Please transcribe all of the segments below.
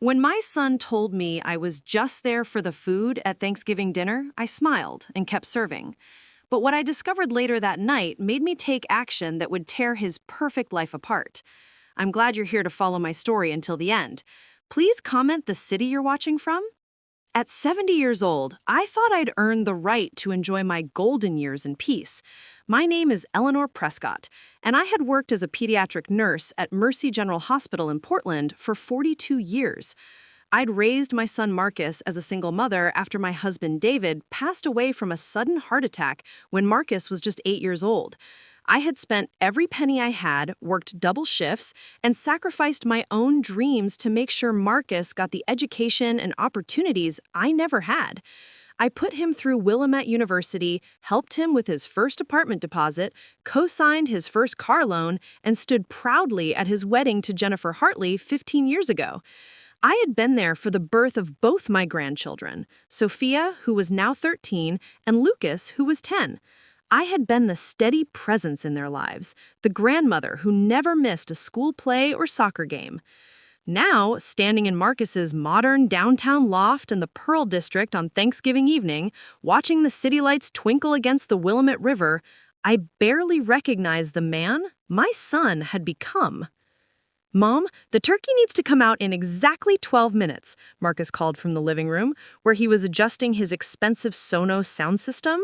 When my son told me I was just there for the food at Thanksgiving dinner, I smiled and kept serving. But what I discovered later that night made me take action that would tear his perfect life apart. I'm glad you're here to follow my story until the end. Please comment the city you're watching from. At 70 years old, I thought I'd earned the right to enjoy my golden years in peace. My name is Eleanor Prescott, and I had worked as a pediatric nurse at Mercy General Hospital in Portland for 42 years. I'd raised my son Marcus as a single mother after my husband David passed away from a sudden heart attack when Marcus was just 8 years old. I had spent every penny I had, worked double shifts, and sacrificed my own dreams to make sure Marcus got the education and opportunities I never had. I put him through Willamette University, helped him with his first apartment deposit, co-signed his first car loan, and stood proudly at his wedding to Jennifer Hartley 15 years ago. I had been there for the birth of both my grandchildren, Sophia, who was now 13, and Lucas, who was 10. I had been the steady presence in their lives, the grandmother who never missed a school play or soccer game. Now, standing in Marcus's modern downtown loft in the Pearl District on Thanksgiving evening, watching the city lights twinkle against the Willamette River, I barely recognized the man my son had become. "Mom, the turkey needs to come out in exactly 12 minutes, Marcus called from the living room, where he was adjusting his expensive Sonos sound system.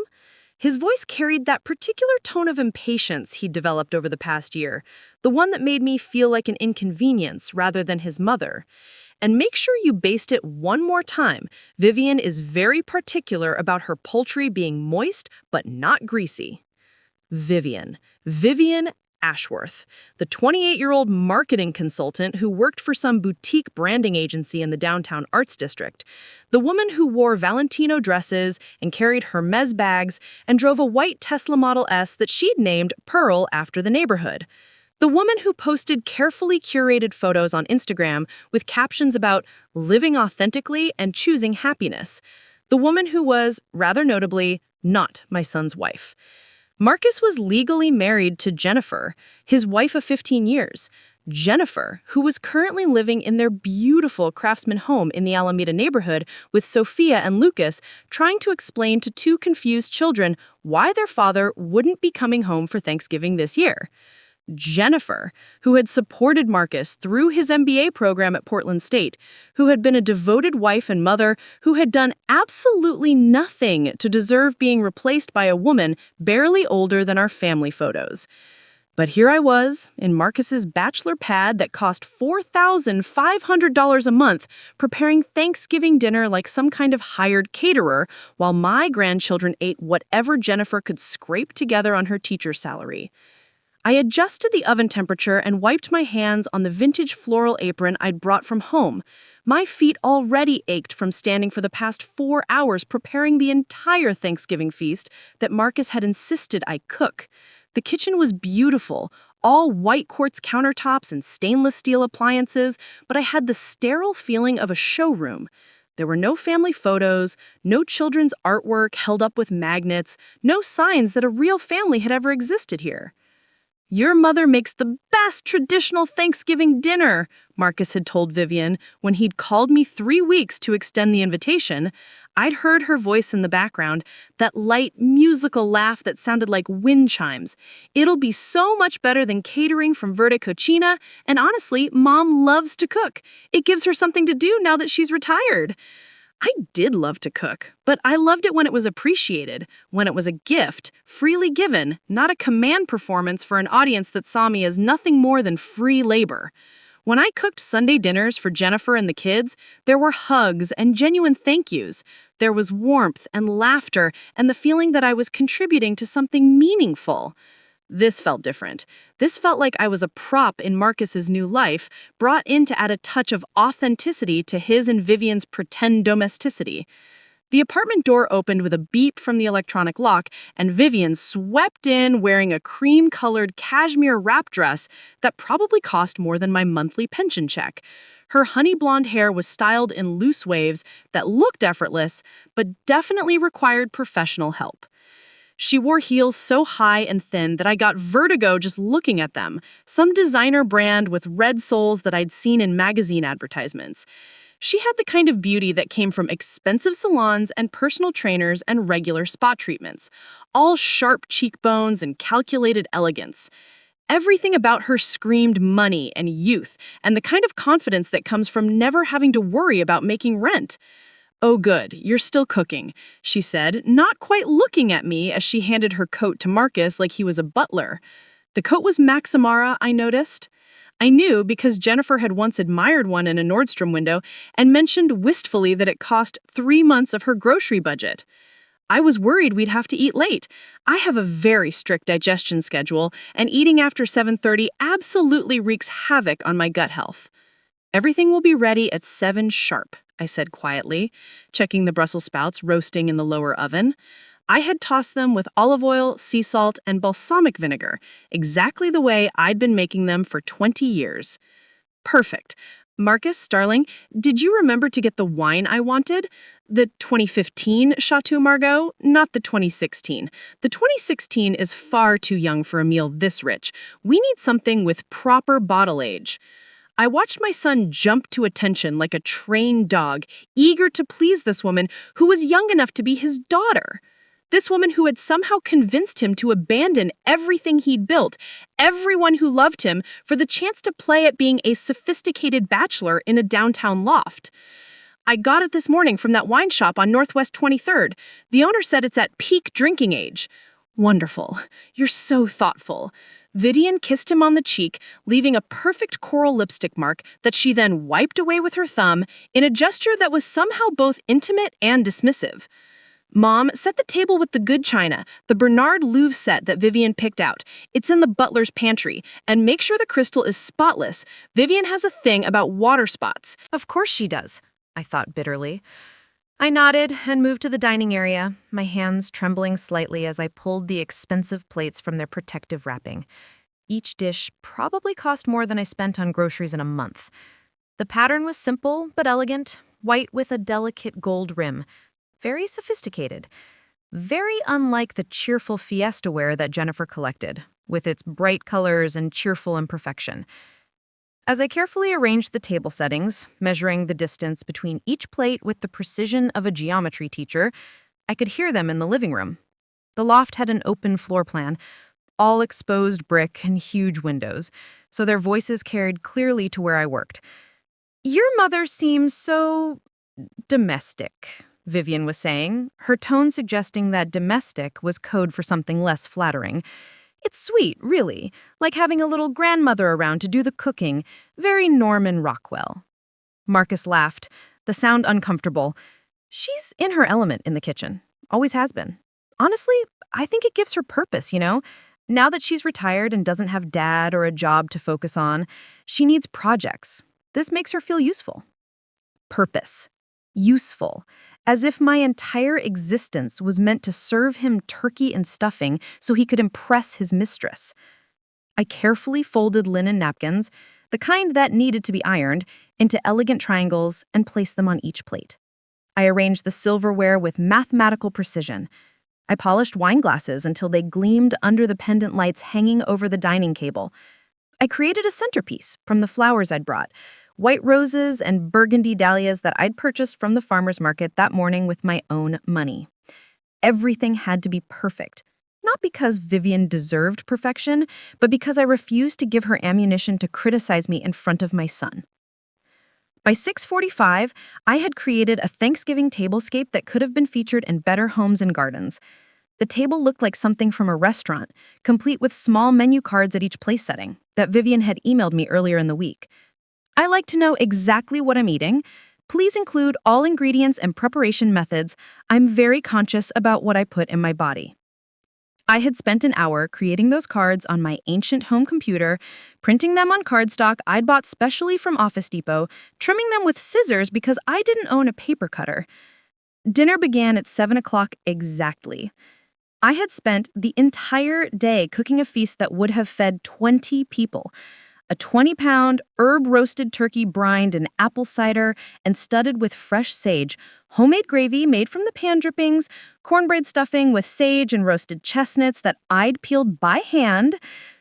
His voice carried that particular tone of impatience he'd developed over the past year, the one that made me feel like an inconvenience rather than his mother. And make sure you baste it one more time. Vivian is very particular about her poultry being moist but not greasy." Vivian Ashworth, the 28-year-old marketing consultant who worked for some boutique branding agency in the downtown arts district. The woman who wore Valentino dresses and carried Hermes bags and drove a white Tesla Model S that she'd named Pearl after the neighborhood. The woman who posted carefully curated photos on Instagram with captions about living authentically and choosing happiness. The woman who was, rather notably, not my son's wife. Marcus was legally married to Jennifer, his wife of 15 years. Jennifer, who was currently living in their beautiful Craftsman home in the Alameda neighborhood with Sophia and Lucas, trying to explain to two confused children why their father wouldn't be coming home for Thanksgiving this year. Jennifer, who had supported Marcus through his MBA program at Portland State, who had been a devoted wife and mother, who had done absolutely nothing to deserve being replaced by a woman barely older than our family photos. But here I was, in Marcus's bachelor pad that cost $4,500 a month, preparing Thanksgiving dinner like some kind of hired caterer, while my grandchildren ate whatever Jennifer could scrape together on her teacher salary. I adjusted the oven temperature and wiped my hands on the vintage floral apron I'd brought from home. My feet already ached from standing for the past 4 hours preparing the entire Thanksgiving feast that Marcus had insisted I cook. The kitchen was beautiful, all white quartz countertops and stainless steel appliances, but I had the sterile feeling of a showroom. There were no family photos, no children's artwork held up with magnets, no signs that a real family had ever existed here. "Your mother makes the best traditional Thanksgiving dinner," Marcus had told Vivian when he'd called me 3 weeks to extend the invitation. I'd heard her voice in the background, that light, musical laugh that sounded like wind chimes. "It'll be so much better than catering from Verta Cucina, and honestly, Mom loves to cook. It gives her something to do now that she's retired." I did love to cook, but I loved it when it was appreciated, when it was a gift, freely given, not a command performance for an audience that saw me as nothing more than free labor. When I cooked Sunday dinners for Jennifer and the kids, there were hugs and genuine thank yous. There was warmth and laughter and the feeling that I was contributing to something meaningful. This felt different. This felt like I was a prop in Marcus's new life, brought in to add a touch of authenticity to his and Vivian's pretend domesticity. The apartment door opened with a beep from the electronic lock, and Vivian swept in wearing a cream-colored cashmere wrap dress that probably cost more than my monthly pension check. Her honey blonde hair was styled in loose waves that looked effortless, but definitely required professional help. She wore heels so high and thin that I got vertigo just looking at them, some designer brand with red soles that I'd seen in magazine advertisements. She had the kind of beauty that came from expensive salons and personal trainers and regular spa treatments, all sharp cheekbones and calculated elegance. Everything about her screamed money and youth and the kind of confidence that comes from never having to worry about making rent. "Oh, good, you're still cooking," she said, not quite looking at me as she handed her coat to Marcus like he was a butler. The coat was Maximara, I noticed. I knew because Jennifer had once admired one in a Nordstrom window and mentioned wistfully that it cost 3 months of her grocery budget. I was worried we'd have to eat late. I have a very strict digestion schedule, and eating after 7:30 absolutely wreaks havoc on my gut health. "Everything will be ready at 7 sharp," I said quietly, checking the Brussels sprouts roasting in the lower oven. I had tossed them with olive oil, sea salt, and balsamic vinegar, exactly the way I'd been making them for 20 years. "Perfect. Marcus, Starling, did you remember to get the wine I wanted? The 2015 Chateau Margaux, not the 2016. The 2016 is far too young for a meal this rich. We need something with proper bottle age." I watched my son jump to attention like a trained dog, eager to please this woman who was young enough to be his daughter. This woman who had somehow convinced him to abandon everything he'd built, everyone who loved him, for the chance to play at being a sophisticated bachelor in a downtown loft. "I got it this morning from that wine shop on Northwest 23rd. The owner said it's at peak drinking age." "Wonderful. You're so thoughtful." Vivian kissed him on the cheek, leaving a perfect coral lipstick mark that she then wiped away with her thumb in a gesture that was somehow both intimate and dismissive. "Mom, set the table with the good china, the Bernard Louvre set that Vivian picked out. It's in the butler's pantry. And make sure the crystal is spotless. Vivian has a thing about water spots." Of course she does, I thought bitterly. I nodded and moved to the dining area, my hands trembling slightly as I pulled the expensive plates from their protective wrapping. Each dish probably cost more than I spent on groceries in a month. The pattern was simple but elegant, white with a delicate gold rim. Very sophisticated. Very unlike the cheerful fiesta ware that Jennifer collected, with its bright colors and cheerful imperfection. As I carefully arranged the table settings, measuring the distance between each plate with the precision of a geometry teacher, I could hear them in the living room. The loft had an open floor plan, all exposed brick and huge windows, so their voices carried clearly to where I worked. "Your mother seems so domestic," Vivian was saying, her tone suggesting that domestic was code for something less flattering. "It's sweet, really, like having a little grandmother around to do the cooking, very Norman Rockwell." Marcus laughed, the sound uncomfortable. "She's in her element in the kitchen, always has been. Honestly, I think it gives her purpose, Now that she's retired and doesn't have dad or a job to focus on, she needs projects. This makes her feel useful." Purpose. Useful. As if my entire existence was meant to serve him turkey and stuffing so he could impress his mistress. I carefully folded linen napkins, the kind that needed to be ironed, into elegant triangles and placed them on each plate. I arranged the silverware with mathematical precision. I polished wine glasses until they gleamed under the pendant lights hanging over the dining table. I created a centerpiece from the flowers I'd brought, white roses and burgundy dahlias that I'd purchased from the farmer's market that morning with my own money. Everything had to be perfect, not because Vivian deserved perfection, but because I refused to give her ammunition to criticize me in front of my son. By 6:45, I had created a Thanksgiving tablescape that could have been featured in Better Homes and Gardens. The table looked like something from a restaurant, complete with small menu cards at each place setting that Vivian had emailed me earlier in the week. "I like to know exactly what I'm eating. Please include all ingredients and preparation methods. I'm very conscious about what I put in my body." I had spent an hour creating those cards on my ancient home computer, printing them on cardstock I'd bought specially from Office Depot, trimming them with scissors because I didn't own a paper cutter. Dinner began at 7 o'clock exactly. I had spent the entire day cooking a feast that would have fed 20 people. A 20-pound herb-roasted turkey brined in apple cider and studded with fresh sage, homemade gravy made from the pan drippings, cornbread stuffing with sage and roasted chestnuts that I'd peeled by hand,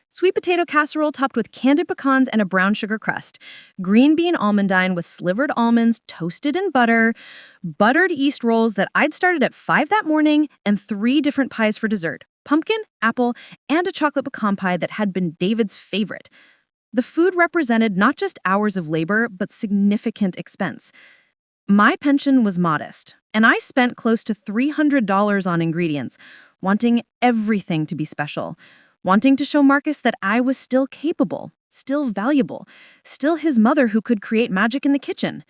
sweet potato casserole topped with candied pecans and a brown sugar crust, green bean almondine with slivered almonds toasted in butter, buttered yeast rolls that I'd started at 5 that morning, and 3 different pies for dessert: pumpkin, apple, and a chocolate pecan pie that had been David's favorite. The food represented not just hours of labor, but significant expense. My pension was modest, and I spent close to $300 on ingredients, wanting everything to be special, wanting to show Marcus that I was still capable, still valuable, still his mother who could create magic in the kitchen.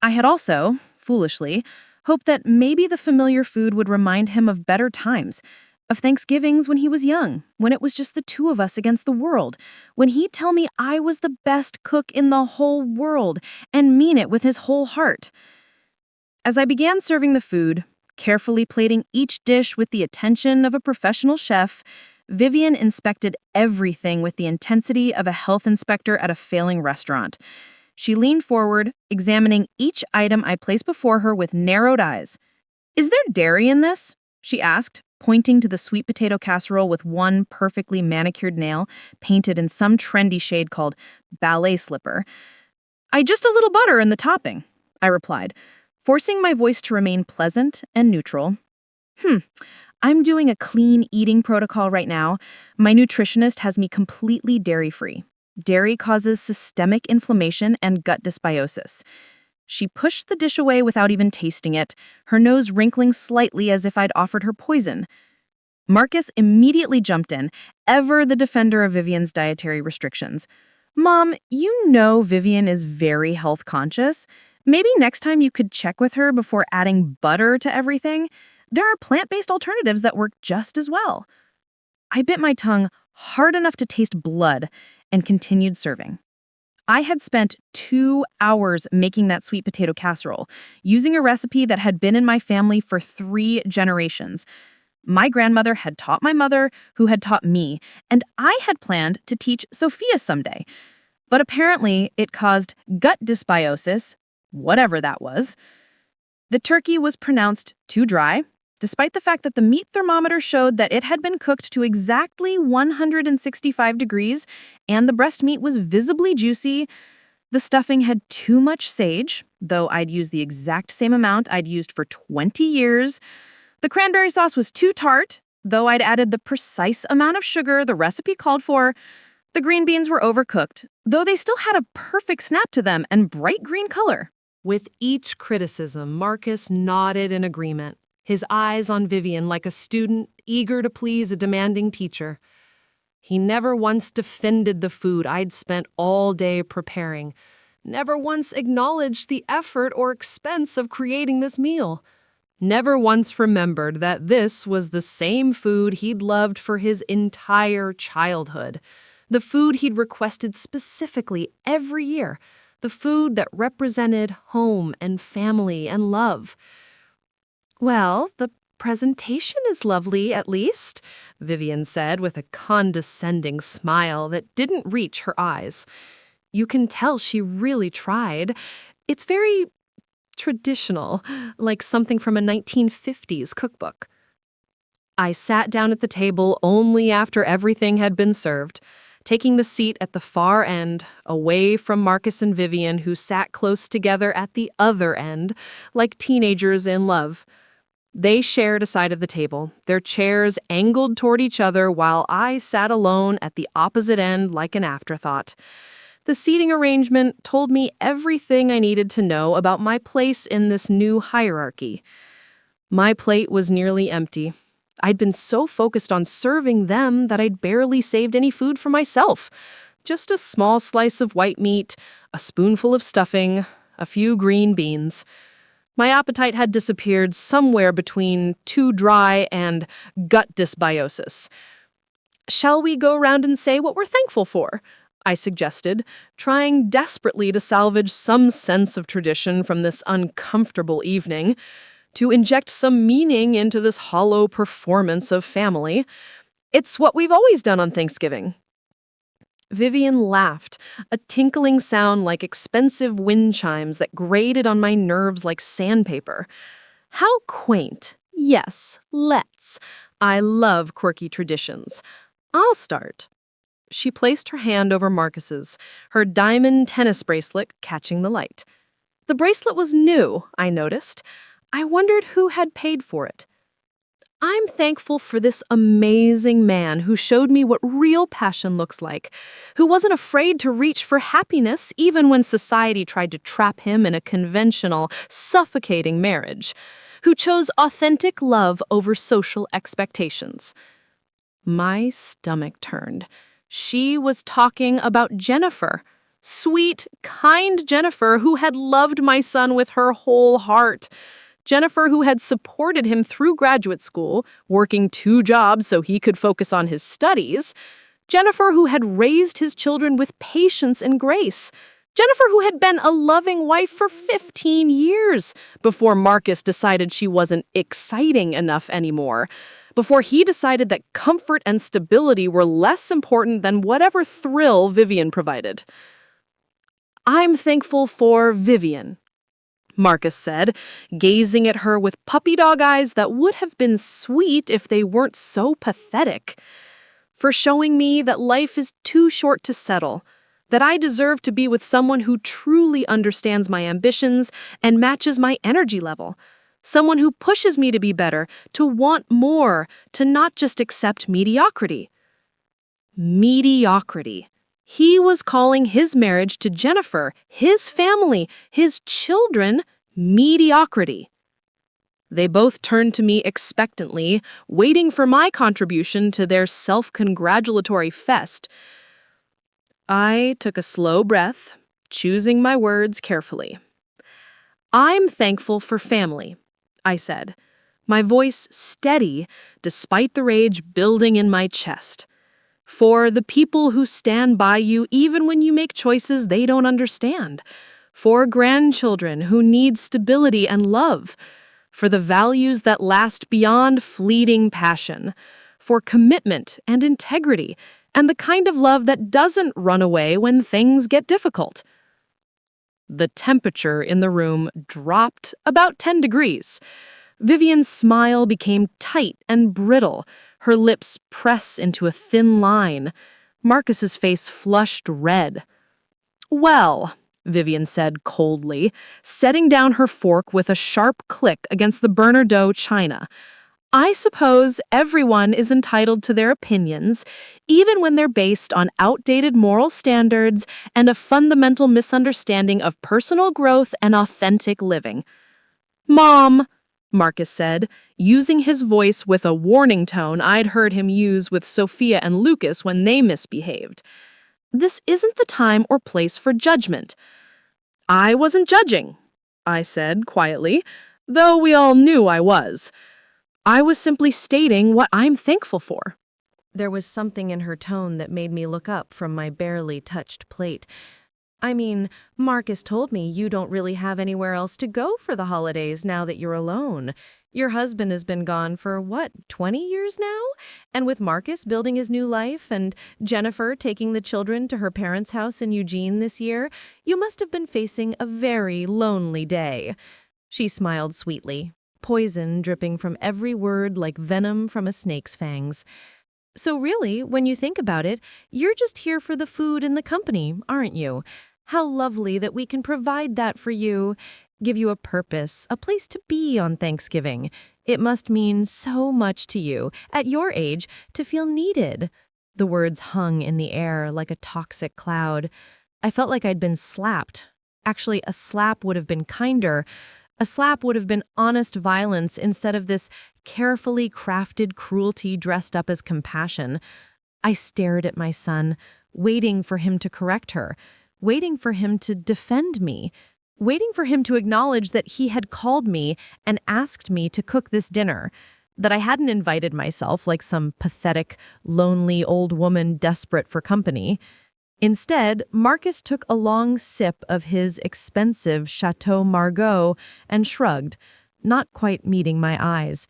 I had also, foolishly, hoped that maybe the familiar food would remind him of better times, of Thanksgivings when he was young, when it was just the 2 of us against the world, when he'd tell me I was the best cook in the whole world and mean it with his whole heart. As I began serving the food, carefully plating each dish with the attention of a professional chef, Vivian inspected everything with the intensity of a health inspector at a failing restaurant. She leaned forward, examining each item I placed before her with narrowed eyes. "Is there dairy in this?" she asked, pointing to the sweet potato casserole with one perfectly manicured nail painted in some trendy shade called ballet slipper. "Just a little butter in the topping," I replied, forcing my voice to remain pleasant and neutral. I'm doing a clean eating protocol right now. My nutritionist has me completely dairy-free. Dairy causes systemic inflammation and gut dysbiosis." She pushed the dish away without even tasting it, her nose wrinkling slightly as if I'd offered her poison. Marcus immediately jumped in, ever the defender of Vivian's dietary restrictions. "Mom, you know Vivian is very health conscious. Maybe next time you could check with her before adding butter to everything. There are plant-based alternatives that work just as well." I bit my tongue hard enough to taste blood and continued serving. I had spent 2 hours making that sweet potato casserole, using a recipe that had been in my family for 3 generations. My grandmother had taught my mother, who had taught me, and I had planned to teach Sophia someday. But apparently, it caused gut dysbiosis, whatever that was. The turkey was pronounced too dry, despite the fact that the meat thermometer showed that it had been cooked to exactly 165 degrees, and the breast meat was visibly juicy. The stuffing had too much sage, though I'd used the exact same amount I'd used for 20 years. The cranberry sauce was too tart, though I'd added the precise amount of sugar the recipe called for. The green beans were overcooked, though they still had a perfect snap to them and bright green color. With each criticism, Marcus nodded in agreement, his eyes on Vivian like a student eager to please a demanding teacher. He never once defended the food I'd spent all day preparing, never once acknowledged the effort or expense of creating this meal, never once remembered that this was the same food he'd loved for his entire childhood, the food he'd requested specifically every year, the food that represented home and family and love. "Well, the presentation is lovely, at least," Vivian said with a condescending smile that didn't reach her eyes. You can tell she really tried. It's very traditional, like something from a 1950s cookbook. I sat down at the table only after everything had been served, taking the seat at the far end, away from Marcus and Vivian, who sat close together at the other end, like teenagers in love. They shared a side of the table, their chairs angled toward each other while I sat alone at the opposite end like an afterthought. The seating arrangement told me everything I needed to know about my place in this new hierarchy. My plate was nearly empty. I'd been so focused on serving them that I'd barely saved any food for myself. Just a small slice of white meat, a spoonful of stuffing, a few green beans. My appetite had disappeared somewhere between too dry and gut dysbiosis. "Shall we go around and say what we're thankful for?" I suggested, trying desperately to salvage some sense of tradition from this uncomfortable evening, to inject some meaning into this hollow performance of family. "It's what we've always done on Thanksgiving." Vivian laughed, a tinkling sound like expensive wind chimes that grated on my nerves like sandpaper. How quaint. Yes, let's. I love quirky traditions. I'll start. She placed her hand over Marcus's, her diamond tennis bracelet catching the light. The bracelet was new, I noticed. I wondered who had paid for it. I'm thankful for this amazing man who showed me what real passion looks like, who wasn't afraid to reach for happiness even when society tried to trap him in a conventional, suffocating marriage, who chose authentic love over social expectations. My stomach turned. She was talking about Jennifer. Sweet, kind Jennifer who had loved my son with her whole heart. Jennifer who had supported him through graduate school, working 2 jobs so he could focus on his studies. Jennifer who had raised his children with patience and grace. Jennifer who had been a loving wife for 15 years before Marcus decided she wasn't exciting enough anymore. Before he decided that comfort and stability were less important than whatever thrill Vivian provided. I'm thankful for Vivian, Marcus said, gazing at her with puppy dog eyes that would have been sweet if they weren't so pathetic. For showing me that life is too short to settle, that I deserve to be with someone who truly understands my ambitions and matches my energy level. Someone who pushes me to be better, to want more, to not just accept mediocrity. Mediocrity. He was calling his marriage to Jennifer, his family, his children, mediocrity. They both turned to me expectantly, waiting for my contribution to their self-congratulatory fest. I took a slow breath, choosing my words carefully. I'm thankful for family, I said, my voice steady despite the rage building in my chest. For the people who stand by you even when you make choices they don't understand. For grandchildren who need stability and love. For the values that last beyond fleeting passion. For commitment and integrity, and the kind of love that doesn't run away when things get difficult. The temperature in the room dropped about 10 degrees. Vivian's smile became tight and brittle, her lips pressed into a thin line. Marcus's face flushed red. Well, Vivian said coldly, setting down her fork with a sharp click against the Bernardeau china. I suppose everyone is entitled to their opinions, even when they're based on outdated moral standards and a fundamental misunderstanding of personal growth and authentic living. Mom, Marcus said, using his voice with a warning tone I'd heard him use with Sophia and Lucas when they misbehaved. This isn't the time or place for judgment. I wasn't judging, I said quietly, though we all knew I was. I was simply stating what I'm thankful for. There was something in her tone that made me look up from my barely touched plate. I mean, Marcus told me you don't really have anywhere else to go for the holidays now that you're alone. Your husband has been gone for, 20 years now? And with Marcus building his new life and Jennifer taking the children to her parents' house in Eugene this year, you must have been facing a very lonely day. She smiled sweetly, poison dripping from every word like venom from a snake's fangs. So really, when you think about it, you're just here for the food and the company, aren't you? How lovely that we can provide that for you, give you a purpose, a place to be on Thanksgiving. It must mean so much to you, at your age, to feel needed. The words hung in the air like a toxic cloud. I felt like I'd been slapped. Actually, a slap would have been kinder. A slap would have been honest violence instead of this carefully crafted cruelty dressed up as compassion. I stared at my son, waiting for him to correct her, waiting for him to defend me, waiting for him to acknowledge that he had called me and asked me to cook this dinner, that I hadn't invited myself like some pathetic, lonely old woman desperate for company. Instead, Marcus took a long sip of his expensive Chateau Margaux and shrugged, not quite meeting my eyes.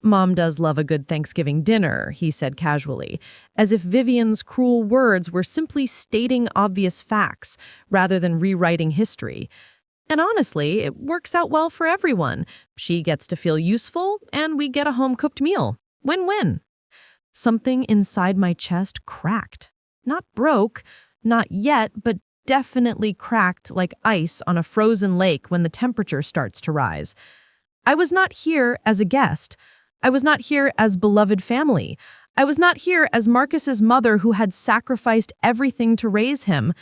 Mom does love a good Thanksgiving dinner, he said casually, as if Vivian's cruel words were simply stating obvious facts rather than rewriting history. And honestly, it works out well for everyone. She gets to feel useful, and we get a home-cooked meal. Win-win. Something inside my chest cracked. Not broke, not yet, but definitely cracked like ice on a frozen lake when the temperature starts to rise. I was not here as a guest. I was not here as beloved family. I was not here as Marcus's mother who had sacrificed everything to raise him.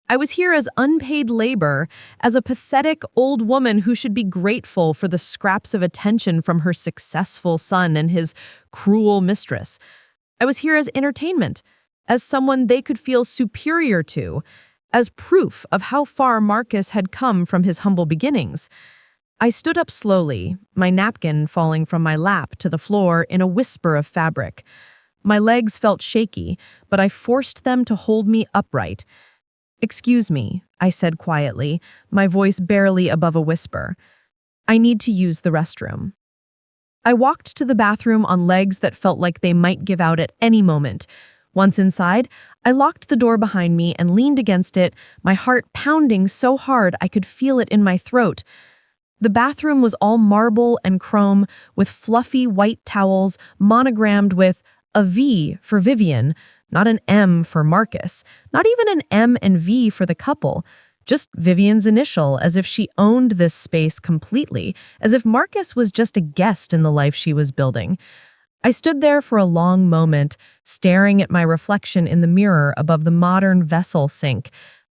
I was here as unpaid labor, as a pathetic old woman who should be grateful for the scraps of attention from her successful son and his cruel mistress. I was here as entertainment, as someone they could feel superior to, as proof of how far Marcus had come from his humble beginnings. I stood up slowly, my napkin falling from my lap to the floor in a whisper of fabric. My legs felt shaky, but I forced them to hold me upright. "Excuse me," I said quietly, my voice barely above a whisper. "I need to use the restroom." I walked to the bathroom on legs that felt like they might give out at any moment. Once inside, I locked the door behind me and leaned against it, my heart pounding so hard I could feel it in my throat. The bathroom was all marble and chrome, with fluffy white towels monogrammed with a V for Vivian, not an M for Marcus, not even an M and V for the couple, just Vivian's initial, as if she owned this space completely, as if Marcus was just a guest in the life she was building. I stood there for a long moment, staring at my reflection in the mirror above the modern vessel sink.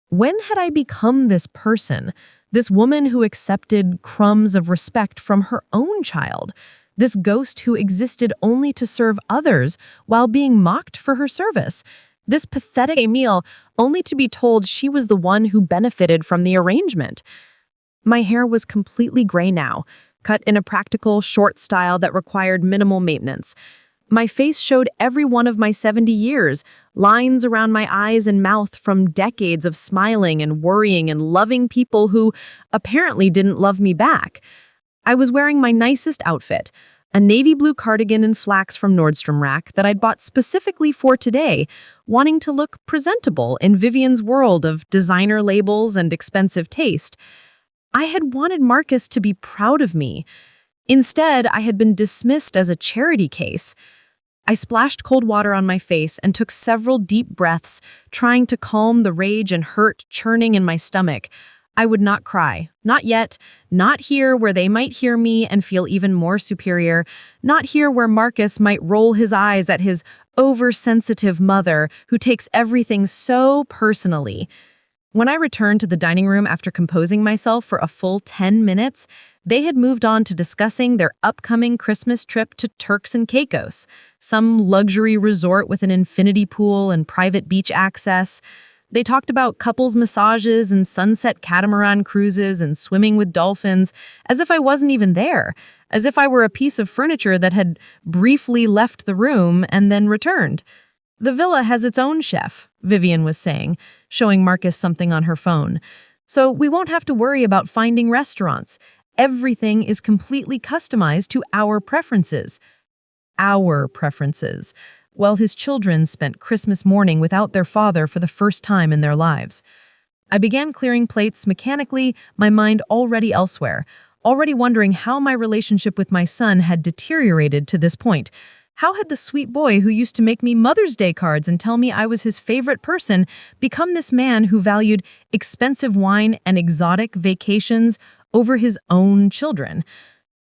When had I become this person? This woman who accepted crumbs of respect from her own child? This ghost who existed only to serve others while being mocked for her service? This pathetic meal only to be told she was the one who benefited from the arrangement? My hair was completely gray now, cut in a practical, short style that required minimal maintenance. My face showed every one of my 70 years, lines around my eyes and mouth from decades of smiling and worrying and loving people who apparently didn't love me back. I was wearing my nicest outfit, a navy blue cardigan in flax from Nordstrom Rack that I'd bought specifically for today, wanting to look presentable in Vivian's world of designer labels and expensive taste. I had wanted Marcus to be proud of me. Instead, I had been dismissed as a charity case. I splashed cold water on my face and took several deep breaths, trying to calm the rage and hurt churning in my stomach. I would not cry. Not yet. Not here where they might hear me and feel even more superior. Not here where Marcus might roll his eyes at his oversensitive mother who takes everything so personally. When I returned to the dining room after composing myself for a full 10 minutes, they had moved on to discussing their upcoming Christmas trip to Turks and Caicos, some luxury resort with an infinity pool and private beach access. They talked about couples massages and sunset catamaran cruises and swimming with dolphins, as if I wasn't even there, as if I were a piece of furniture that had briefly left the room and then returned. "The villa has its own chef," Vivian was saying, showing Marcus something on her phone. "So we won't have to worry about finding restaurants. Everything is completely customized to our preferences." Our preferences. Well, his children spent Christmas morning without their father for the first time in their lives. I began clearing plates mechanically, my mind already elsewhere, already wondering how my relationship with my son had deteriorated to this point. How had the sweet boy who used to make me Mother's Day cards and tell me I was his favorite person become this man who valued expensive wine and exotic vacations over his own children?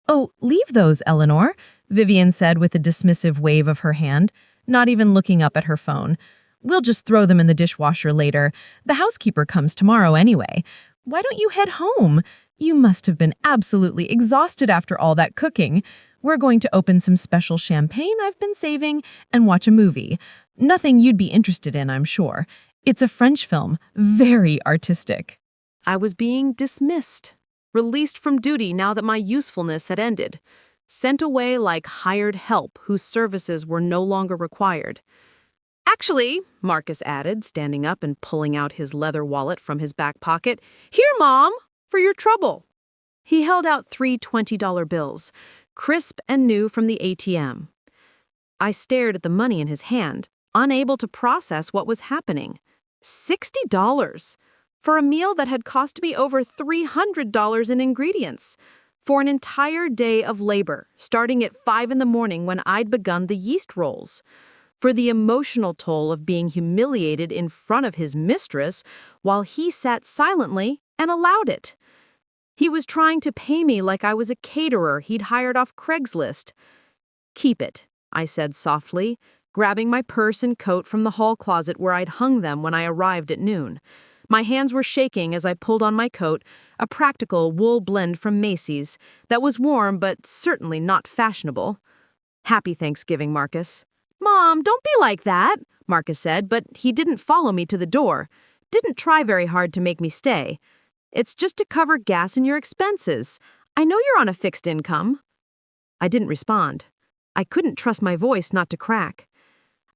"Oh, leave those, Eleanor," Vivian said with a dismissive wave of her hand, not even looking up at her phone. "We'll just throw them in the dishwasher later. The housekeeper comes tomorrow anyway. Why don't you head home? You must have been absolutely exhausted after all that cooking. We're going to open some special champagne I've been saving and watch a movie. Nothing you'd be interested in, I'm sure. It's a French film, very artistic." I was being dismissed, released from duty now that my usefulness had ended, sent away like hired help whose services were no longer required. "Actually," Marcus added, standing up and pulling out his leather wallet from his back pocket, "here, Mom, for your trouble." He held out 3 $20 bills. crisp and new from the ATM. I stared at the money in his hand, unable to process what was happening. $60 for a meal that had cost me over $300 in ingredients, for an entire day of labor, starting at 5 in the morning when I'd begun the yeast rolls, for the emotional toll of being humiliated in front of his mistress while he sat silently and allowed it. He was trying to pay me like I was a caterer he'd hired off Craigslist. "Keep it," I said softly, grabbing my purse and coat from the hall closet where I'd hung them when I arrived at noon. My hands were shaking as I pulled on my coat, a practical wool blend from Macy's that was warm but certainly not fashionable. "Happy Thanksgiving, Marcus." "Mom, don't be like that," Marcus said, but he didn't follow me to the door, didn't try very hard to make me stay. "It's just to cover gas and your expenses. I know you're on a fixed income." I didn't respond. I couldn't trust my voice not to crack.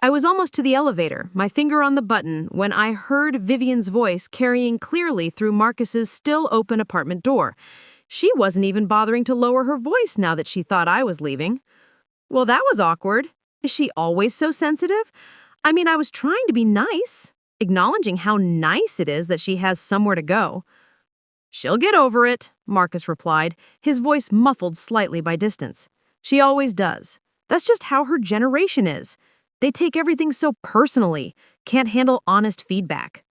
I was almost to the elevator, my finger on the button, when I heard Vivian's voice carrying clearly through Marcus's still open apartment door. She wasn't even bothering to lower her voice now that she thought I was leaving. Well, that was awkward. Is she always so sensitive? I mean, I was trying to be nice, acknowledging how nice it is that she has somewhere to go. "She'll get over it," Marcus replied, his voice muffled slightly by distance. "She always does. That's just how her generation is. They take everything so personally, can't handle honest feedback."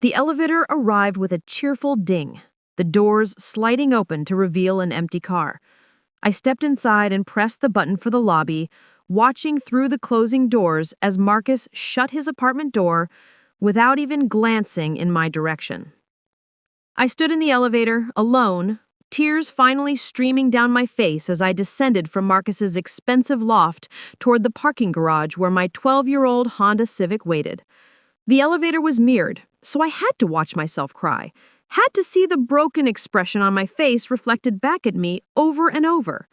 The elevator arrived with a cheerful ding, the doors sliding open to reveal an empty car. I stepped inside and pressed the button for the lobby, watching through the closing doors as Marcus shut his apartment door without even glancing in my direction. I stood in the elevator, alone, tears finally streaming down my face as I descended from Marcus's expensive loft toward the parking garage where my 12-year-old Honda Civic waited. The elevator was mirrored, so I had to watch myself cry, had to see the broken expression on my face reflected back at me over and over.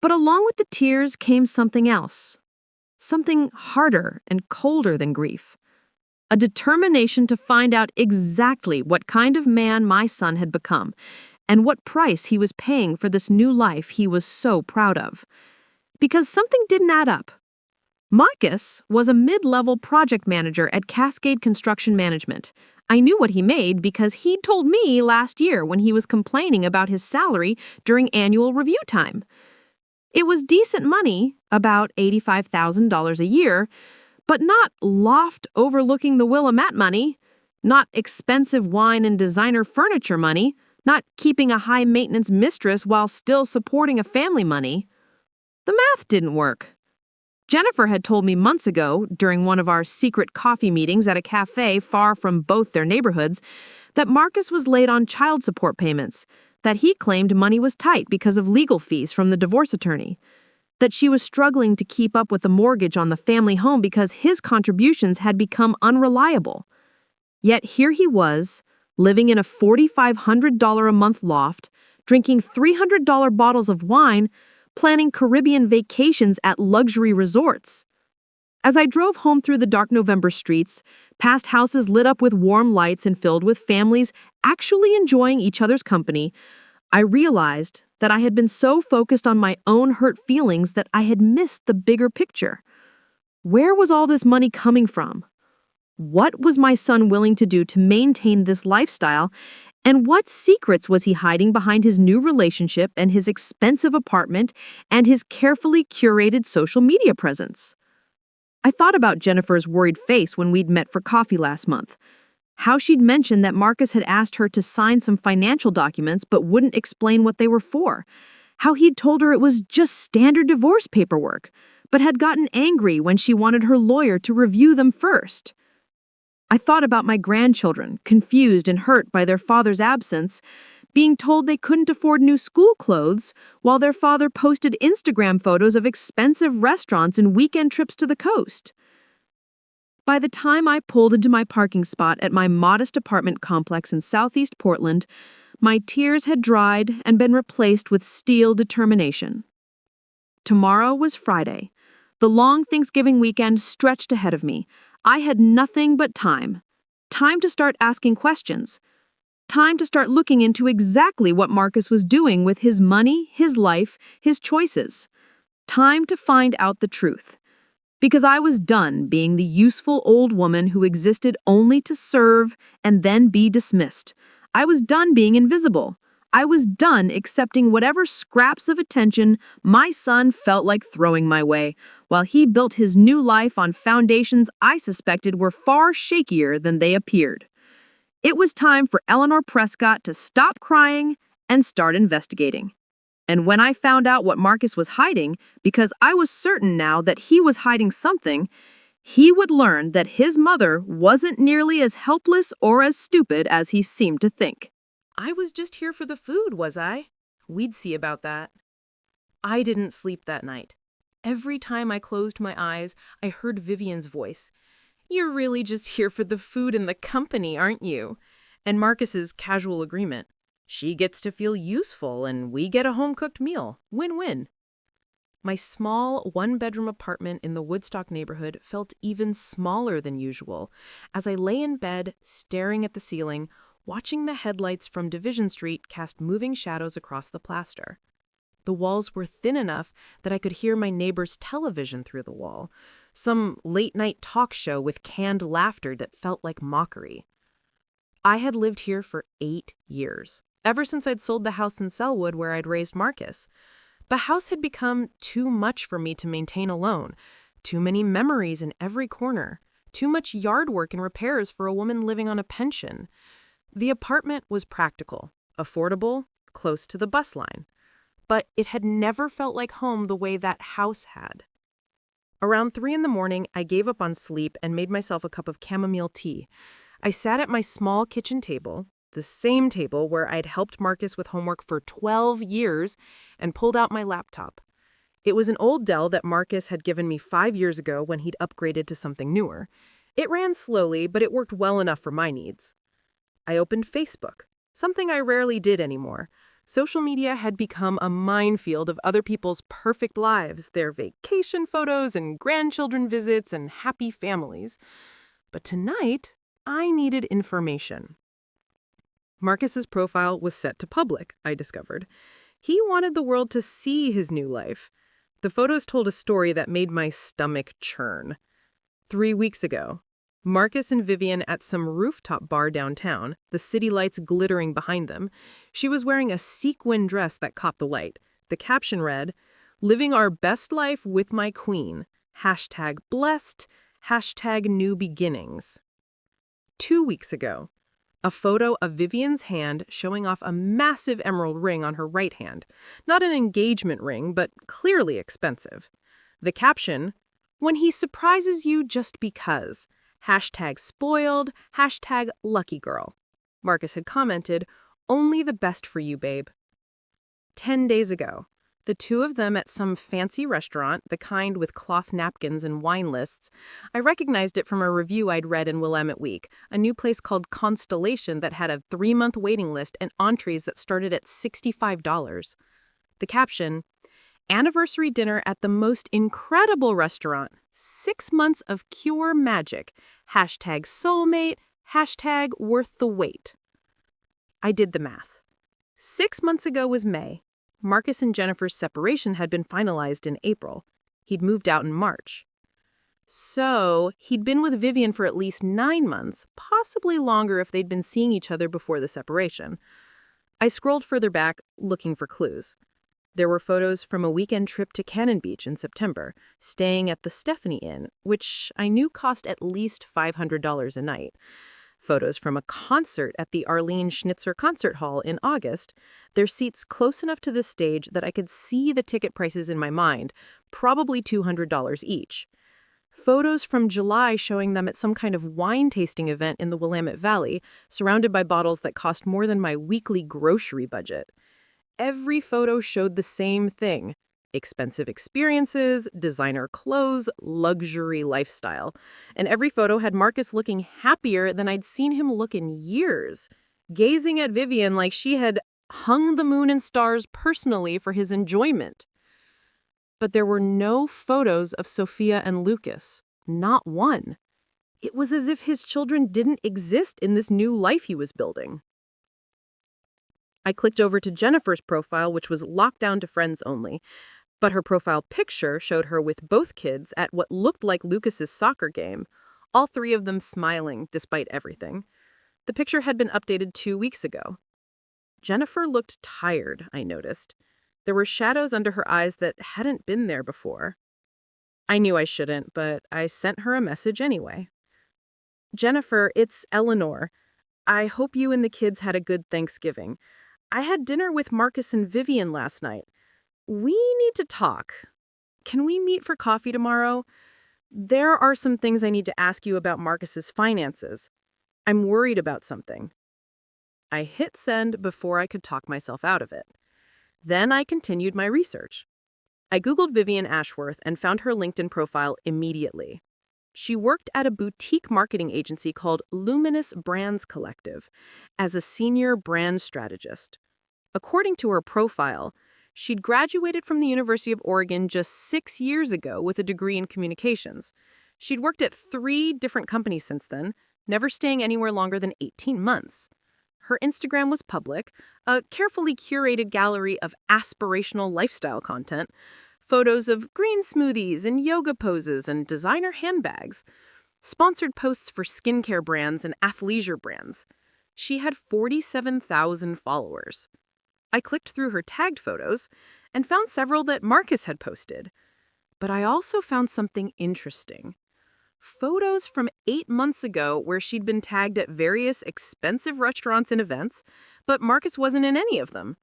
But along with the tears came something else, something harder and colder than grief. A determination to find out exactly what kind of man my son had become and what price he was paying for this new life he was so proud of. Because something didn't add up. Marcus was a mid-level project manager at Cascade Construction Management. I knew what he made because he'd told me last year when he was complaining about his salary during annual review time. It was decent money, about $85,000 a year, but not loft overlooking the Willamette money, not expensive wine and designer furniture money, not keeping a high-maintenance mistress while still supporting a family money. The math didn't work. Jennifer had told me months ago, during one of our secret coffee meetings at a cafe far from both their neighborhoods, that Marcus was late on child support payments, that he claimed money was tight because of legal fees from the divorce attorney, that she was struggling to keep up with the mortgage on the family home because his contributions had become unreliable. Yet here he was, living in a $4,500 a month loft, drinking $300 bottles of wine, planning Caribbean vacations at luxury resorts. As I drove home through the dark November streets, past houses lit up with warm lights and filled with families actually enjoying each other's company, I realized that I had been so focused on my own hurt feelings that I had missed the bigger picture. Where was all this money coming from? What was my son willing to do to maintain this lifestyle, and what secrets was he hiding behind his new relationship and his expensive apartment and his carefully curated social media presence? I thought about Jennifer's worried face when we'd met for coffee last month. How she'd mentioned that Marcus had asked her to sign some financial documents but wouldn't explain what they were for. How he'd told her it was just standard divorce paperwork, but had gotten angry when she wanted her lawyer to review them first. I thought about my grandchildren, confused and hurt by their father's absence, being told they couldn't afford new school clothes while their father posted Instagram photos of expensive restaurants and weekend trips to the coast. By the time I pulled into my parking spot at my modest apartment complex in Southeast Portland, my tears had dried and been replaced with steel determination. Tomorrow was Friday. The long Thanksgiving weekend stretched ahead of me. I had nothing but time. Time to start asking questions. Time to start looking into exactly what Marcus was doing with his money, his life, his choices. Time to find out the truth. Because I was done being the useful old woman who existed only to serve and then be dismissed. I was done being invisible. I was done accepting whatever scraps of attention my son felt like throwing my way, while he built his new life on foundations I suspected were far shakier than they appeared. It was time for Eleanor Prescott to stop crying and start investigating. And when I found out what Marcus was hiding, because I was certain now that he was hiding something, he would learn that his mother wasn't nearly as helpless or as stupid as he seemed to think. I was just here for the food, was I? We'd see about that. I didn't sleep that night. Every time I closed my eyes, I heard Vivian's voice. You're really just here for the food and the company, aren't you? And Marcus's casual agreement. She gets to feel useful and we get a home-cooked meal. Win-win. My small one-bedroom apartment in the Woodstock neighborhood felt even smaller than usual as I lay in bed, staring at the ceiling, watching the headlights from Division Street cast moving shadows across the plaster. The walls were thin enough that I could hear my neighbor's television through the wall, some late-night talk show with canned laughter that felt like mockery. I had lived here for 8 years, ever since I'd sold the house in Selwood where I'd raised Marcus. The house had become too much for me to maintain alone, too many memories in every corner, too much yard work and repairs for a woman living on a pension. The apartment was practical, affordable, close to the bus line, but it had never felt like home the way that house had. Around 3 a.m, I gave up on sleep and made myself a cup of chamomile tea. I sat at my small kitchen table, the same table where I'd helped Marcus with homework for 12 years, and pulled out my laptop. It was an old Dell that Marcus had given me 5 years ago when he'd upgraded to something newer. It ran slowly, but it worked well enough for my needs. I opened Facebook, something I rarely did anymore. Social media had become a minefield of other people's perfect lives, their vacation photos and grandchildren visits and happy families. But tonight, I needed information. Marcus's profile was set to public, I discovered. He wanted the world to see his new life. The photos told a story that made my stomach churn. 3 weeks ago, Marcus and Vivian at some rooftop bar downtown, the city lights glittering behind them. She was wearing a sequin dress that caught the light. The caption read, "Living our best life with my queen. #blessed. #new beginnings." 2 weeks ago, a photo of Vivian's hand showing off a massive emerald ring on her right hand. Not an engagement ring, but clearly expensive. The caption, "When he surprises you just because. #spoiled. #lucky girl." Marcus had commented, "Only the best for you, babe." 10 days ago, the two of them at some fancy restaurant, the kind with cloth napkins and wine lists. I recognized it from a review I'd read in Willamette Week, a new place called Constellation that had a 3-month waiting list and entrees that started at $65. The caption, "Anniversary dinner at the most incredible restaurant. 6 months of pure magic. #soulmate. #worth the wait." I did the math. 6 months ago was May. Marcus and Jennifer's separation had been finalized in April. He'd moved out in March. So he'd been with Vivian for at least 9 months, possibly longer if they'd been seeing each other before the separation. I scrolled further back, looking for clues. There were photos from a weekend trip to Cannon Beach in September, staying at the Stephanie Inn, which I knew cost at least $500 a night. Photos from a concert at the Arlene Schnitzer Concert Hall in August, their seats close enough to the stage that I could see the ticket prices in my mind, probably $200 each. Photos from July showing them at some kind of wine tasting event in the Willamette Valley, surrounded by bottles that cost more than my weekly grocery budget. Every photo showed the same thing: expensive experiences, designer clothes, luxury lifestyle. And every photo had Marcus looking happier than I'd seen him look in years, gazing at Vivian like she had hung the moon and stars personally for his enjoyment. But there were no photos of Sophia and Lucas, not one. It was as if his children didn't exist in this new life he was building. I clicked over to Jennifer's profile, which was locked down to friends only. But her profile picture showed her with both kids at what looked like Lucas's soccer game, all three of them smiling despite everything. The picture had been updated 2 weeks ago. Jennifer looked tired, I noticed. There were shadows under her eyes that hadn't been there before. I knew I shouldn't, but I sent her a message anyway. Jennifer, it's Eleanor. I hope you and the kids had a good Thanksgiving. I had dinner with Marcus and Vivian last night. We need to talk. Can we meet for coffee tomorrow? There are some things I need to ask you about Marcus's finances. I'm worried about something. I hit send before I could talk myself out of it. Then I continued my research. I Googled Vivian Ashworth and found her LinkedIn profile immediately. She worked at a boutique marketing agency called Luminous Brands Collective as a senior brand strategist. According to her profile, she'd graduated from the University of Oregon just 6 years ago with a degree in communications. She'd worked at 3 different companies since then, never staying anywhere longer than 18 months. Her Instagram was public, a carefully curated gallery of aspirational lifestyle content, photos of green smoothies and yoga poses and designer handbags, sponsored posts for skincare brands and athleisure brands. She had 47,000 followers. I clicked through her tagged photos and found several that Marcus had posted. But I also found something interesting. Photos from 8 months ago where she'd been tagged at various expensive restaurants and events, but Marcus wasn't in any of them.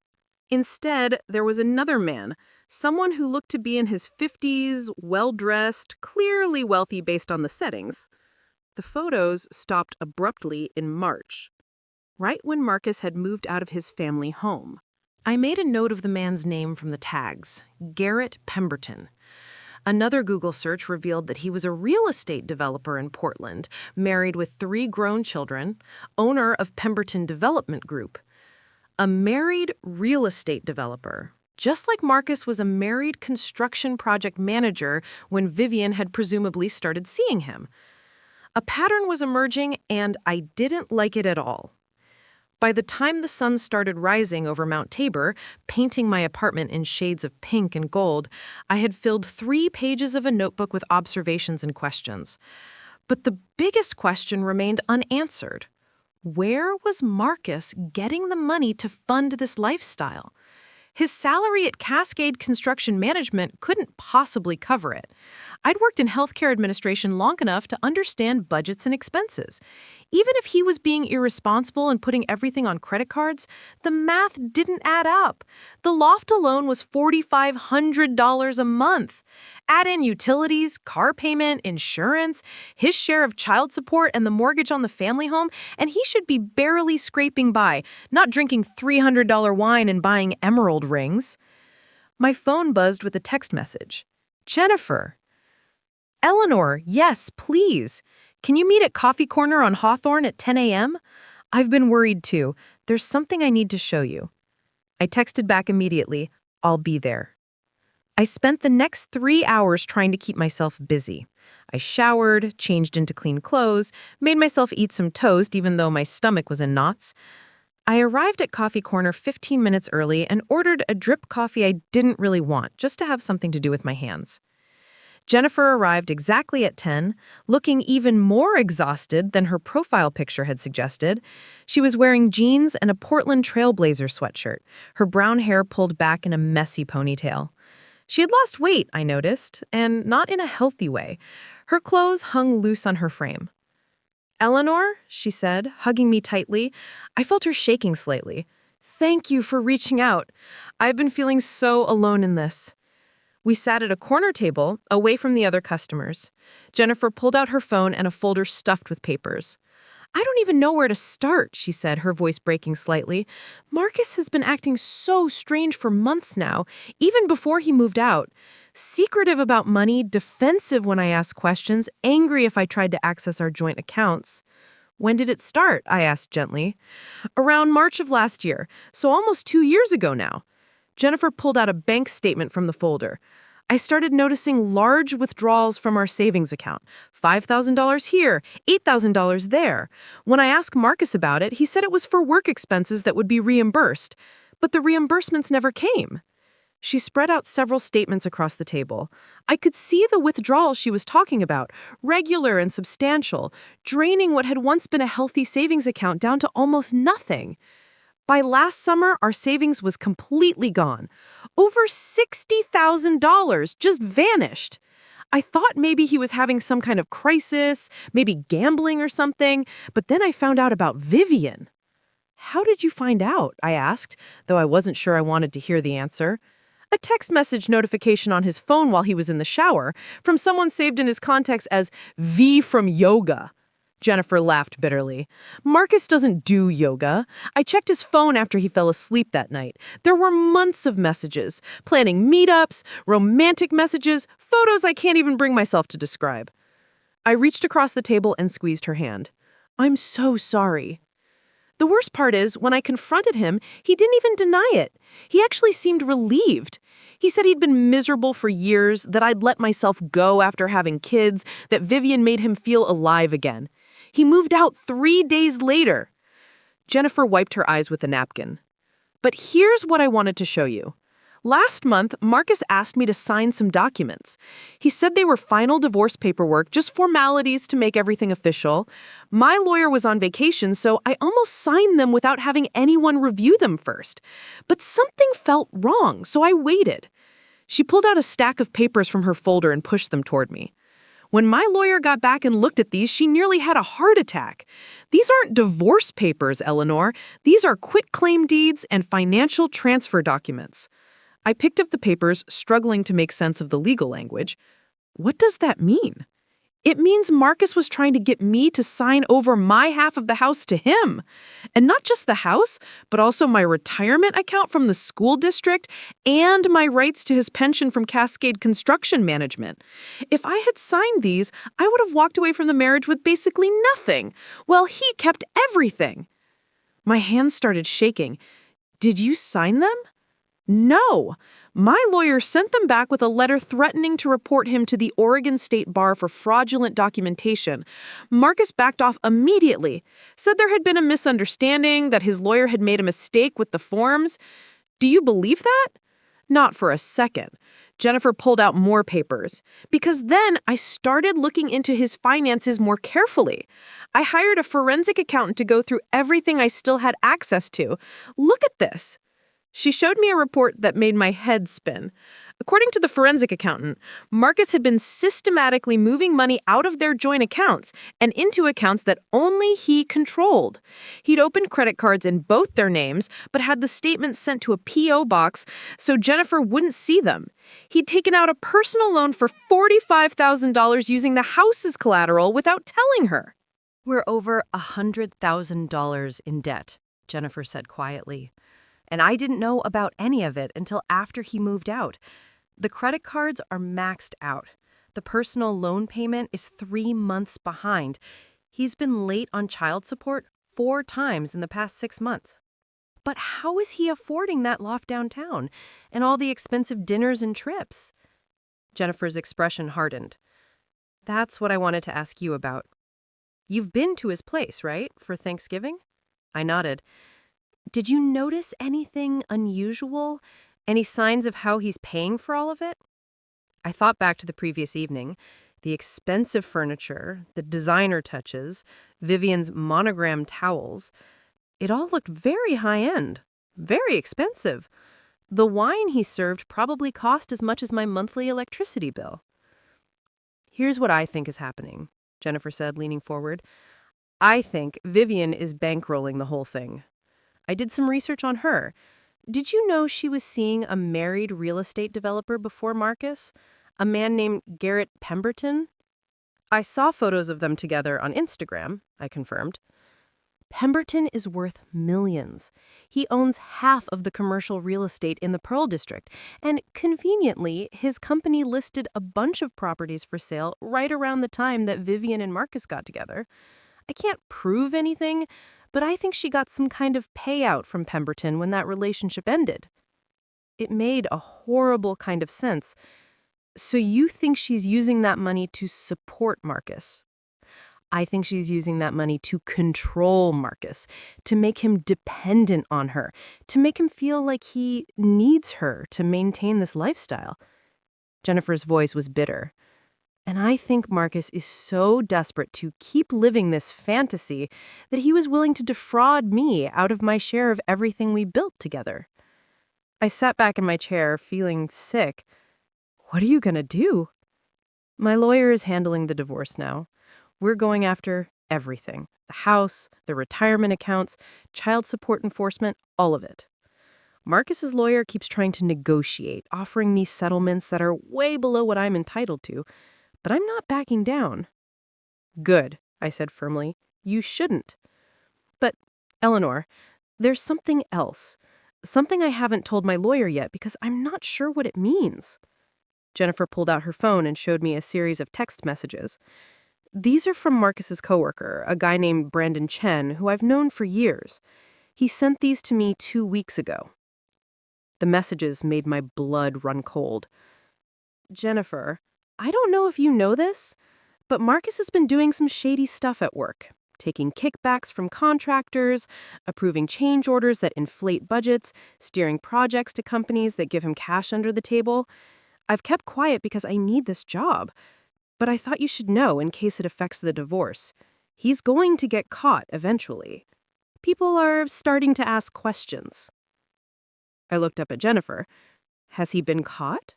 Instead, there was another man, someone who looked to be in his 50s, well-dressed, clearly wealthy based on the settings. The photos stopped abruptly in March, right when Marcus had moved out of his family home. I made a note of the man's name from the tags, Garrett Pemberton. Another Google search revealed that he was a real estate developer in Portland, married with 3 grown children, owner of Pemberton Development Group. A married real estate developer, just like Marcus was a married construction project manager when Vivian had presumably started seeing him. A pattern was emerging, and I didn't like it at all. By the time the sun started rising over Mount Tabor, painting my apartment in shades of pink and gold, I had filled 3 pages of a notebook with observations and questions. But the biggest question remained unanswered. Where was Marcus getting the money to fund this lifestyle? His salary at Cascade Construction Management couldn't possibly cover it. I'd worked in healthcare administration long enough to understand budgets and expenses. Even if he was being irresponsible and putting everything on credit cards, the math didn't add up. The loft alone was $4,500 a month. Add in utilities, car payment, insurance, his share of child support, and the mortgage on the family home, and he should be barely scraping by, not drinking $300 wine and buying emerald rings. My phone buzzed with a text message. Jennifer. Eleanor, yes, please. Can you meet at Coffee Corner on Hawthorne at 10 a.m.? I've been worried too. There's something I need to show you. I texted back immediately, I'll be there. I spent the next 3 hours trying to keep myself busy. I showered, changed into clean clothes, made myself eat some toast even though my stomach was in knots. I arrived at Coffee Corner 15 minutes early and ordered a drip coffee I didn't really want, just to have something to do with my hands. Jennifer arrived exactly at 10, looking even more exhausted than her profile picture had suggested. She was wearing jeans and a Portland Trailblazer sweatshirt, her brown hair pulled back in a messy ponytail. She had lost weight, I noticed, and not in a healthy way. Her clothes hung loose on her frame. Eleanor, she said, hugging me tightly. I felt her shaking slightly. Thank you for reaching out. I've been feeling so alone in this. We sat at a corner table, away from the other customers. Jennifer pulled out her phone and a folder stuffed with papers. I don't even know where to start, she said, her voice breaking slightly. Marcus has been acting so strange for months now, even before he moved out. Secretive about money, defensive when I asked questions, angry if I tried to access our joint accounts. When did it start? I asked gently. Around March of last year, so almost 2 years ago now. Jennifer pulled out a bank statement from the folder. I started noticing large withdrawals from our savings account. $5,000 here, $8,000 there. When I asked Marcus about it, he said it was for work expenses that would be reimbursed. But the reimbursements never came. She spread out several statements across the table. I could see the withdrawals she was talking about, regular and substantial, draining what had once been a healthy savings account down to almost nothing. By last summer, our savings was completely gone. Over $60,000 just vanished. I thought maybe he was having some kind of crisis, maybe gambling or something, but then I found out about Vivian. How did you find out? I asked, though I wasn't sure I wanted to hear the answer. A text message notification on his phone while he was in the shower from someone saved in his contacts as V from yoga. Jennifer laughed bitterly. Marcus doesn't do yoga. I checked his phone after he fell asleep that night. There were months of messages, planning meetups, romantic messages, photos I can't even bring myself to describe. I reached across the table and squeezed her hand. I'm so sorry. The worst part is, when I confronted him, he didn't even deny it. He actually seemed relieved. He said he'd been miserable for years, that I'd let myself go after having kids, that Vivian made him feel alive again. He moved out 3 days later. Jennifer wiped her eyes with a napkin. But here's what I wanted to show you. Last month, Marcus asked me to sign some documents. He said they were final divorce paperwork, just formalities to make everything official. My lawyer was on vacation, so I almost signed them without having anyone review them first. But something felt wrong, so I waited. She pulled out a stack of papers from her folder and pushed them toward me. When my lawyer got back and looked at these, she nearly had a heart attack. These aren't divorce papers, Eleanor. These are quitclaim deeds and financial transfer documents. I picked up the papers, struggling to make sense of the legal language. What does that mean? It means Marcus was trying to get me to sign over my half of the house to him. And not just the house, but also my retirement account from the school district and my rights to his pension from Cascade Construction Management. If I had signed these, I would have walked away from the marriage with basically nothing. Well, he kept everything. My hands started shaking. Did you sign them? No. My lawyer sent them back with a letter threatening to report him to the Oregon State Bar for fraudulent documentation. Marcus backed off immediately, said there had been a misunderstanding, that his lawyer had made a mistake with the forms. Do you believe that? Not for a second. Jennifer pulled out more papers, because then I started looking into his finances more carefully. I hired a forensic accountant to go through everything I still had access to. Look at this. She showed me a report that made my head spin. According to the forensic accountant, Marcus had been systematically moving money out of their joint accounts and into accounts that only he controlled. He'd opened credit cards in both their names, but had the statements sent to a P.O. box so Jennifer wouldn't see them. He'd taken out a personal loan for $45,000 using the house as collateral without telling her. We're over $100,000 in debt, Jennifer said quietly. And I didn't know about any of it until after he moved out. The credit cards are maxed out. The personal loan payment is 3 months behind. He's been late on child support 4 times in the past 6 months. But how is he affording that loft downtown and all the expensive dinners and trips? Jennifer's expression hardened. That's what I wanted to ask you about. You've been to his place, right, for Thanksgiving? I nodded. Did you notice anything unusual? Any signs of how he's paying for all of it? I thought back to the previous evening. The expensive furniture, the designer touches, Vivian's monogram towels. It all looked very high-end, very expensive. The wine he served probably cost as much as my monthly electricity bill. Here's what I think is happening, Jennifer said, leaning forward. I think Vivian is bankrolling the whole thing. I did some research on her. Did you know she was seeing a married real estate developer before Marcus? A man named Garrett Pemberton? I saw photos of them together on Instagram, I confirmed. Pemberton is worth millions. He owns half of the commercial real estate in the Pearl District, and conveniently, his company listed a bunch of properties for sale right around the time that Vivian and Marcus got together. I can't prove anything, but I think she got some kind of payout from Pemberton when that relationship ended. It made a horrible kind of sense. So you think she's using that money to support Marcus? I think she's using that money to control Marcus, to make him dependent on her, to make him feel like he needs her to maintain this lifestyle. Jennifer's voice was bitter. And I think Marcus is so desperate to keep living this fantasy that he was willing to defraud me out of my share of everything we built together. I sat back in my chair, feeling sick. What are you going to do? My lawyer is handling the divorce now. We're going after everything. The house, the retirement accounts, child support enforcement, all of it. Marcus's lawyer keeps trying to negotiate, offering me settlements that are way below what I'm entitled to, but I'm not backing down. Good, I said firmly. You shouldn't. But, Eleanor, there's something else. Something I haven't told my lawyer yet because I'm not sure what it means. Jennifer pulled out her phone and showed me a series of text messages. These are from Marcus's coworker, a guy named Brandon Chen, who I've known for years. He sent these to me 2 weeks ago. The messages made my blood run cold. Jennifer, I don't know if you know this, but Marcus has been doing some shady stuff at work, taking kickbacks from contractors, approving change orders that inflate budgets, steering projects to companies that give him cash under the table. I've kept quiet because I need this job, but I thought you should know in case it affects the divorce. He's going to get caught eventually. People are starting to ask questions. I looked up at Jennifer. Has he been caught?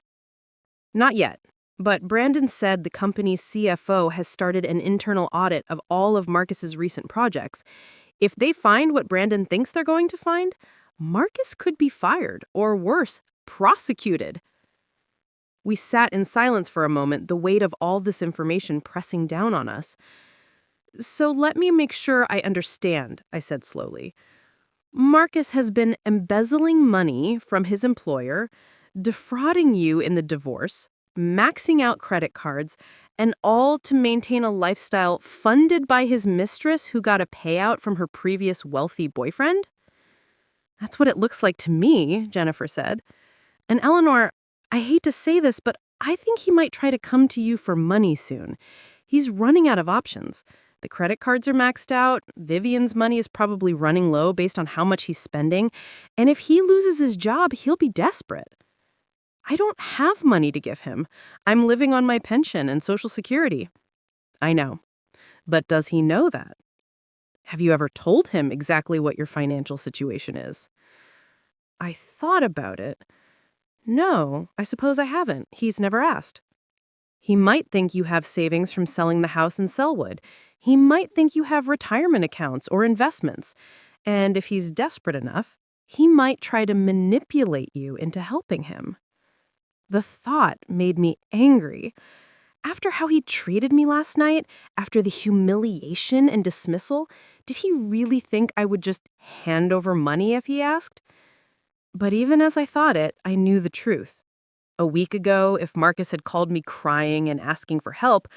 Not yet. But Brandon said the company's CFO has started an internal audit of all of Marcus's recent projects. If they find what Brandon thinks they're going to find, Marcus could be fired, or worse, prosecuted. We sat in silence for a moment, the weight of all this information pressing down on us. So let me make sure I understand, I said slowly. Marcus has been embezzling money from his employer, defrauding you in the divorce, maxing out credit cards, and all to maintain a lifestyle funded by his mistress who got a payout from her previous wealthy boyfriend? That's what it looks like to me, Jennifer said. And Eleanor, I hate to say this, but I think he might try to come to you for money soon. He's running out of options. The credit cards are maxed out, Vivian's money is probably running low based on how much he's spending, and if he loses his job, he'll be desperate. I don't have money to give him. I'm living on my pension and Social Security. I know. But does he know that? Have you ever told him exactly what your financial situation is? I thought about it. No, I suppose I haven't. He's never asked. He might think you have savings from selling the house in Selwood. He might think you have retirement accounts or investments. And if he's desperate enough, he might try to manipulate you into helping him. The thought made me angry. After how he treated me last night, after the humiliation and dismissal, did he really think I would just hand over money if he asked? But even as I thought it, I knew the truth. A week ago, if Marcus had called me crying and asking for help,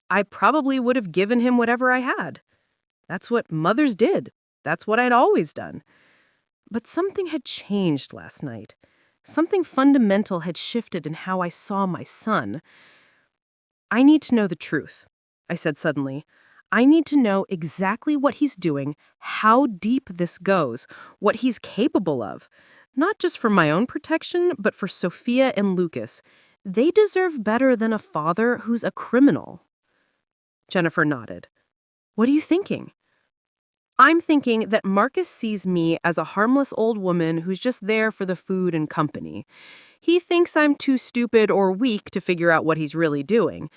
I probably would have given him whatever I had. That's what mothers did. That's what I'd always done. But something had changed last night. Something fundamental had shifted in how I saw my son. I need to know the truth, I said suddenly. I need to know exactly what he's doing, how deep this goes, what he's capable of. Not just for my own protection, but for Sophia and Lucas. They deserve better than a father who's a criminal. Jennifer nodded. What are you thinking? I'm thinking that Marcus sees me as a harmless old woman who's just there for the food and company. He thinks I'm too stupid or weak to figure out what he's really doing.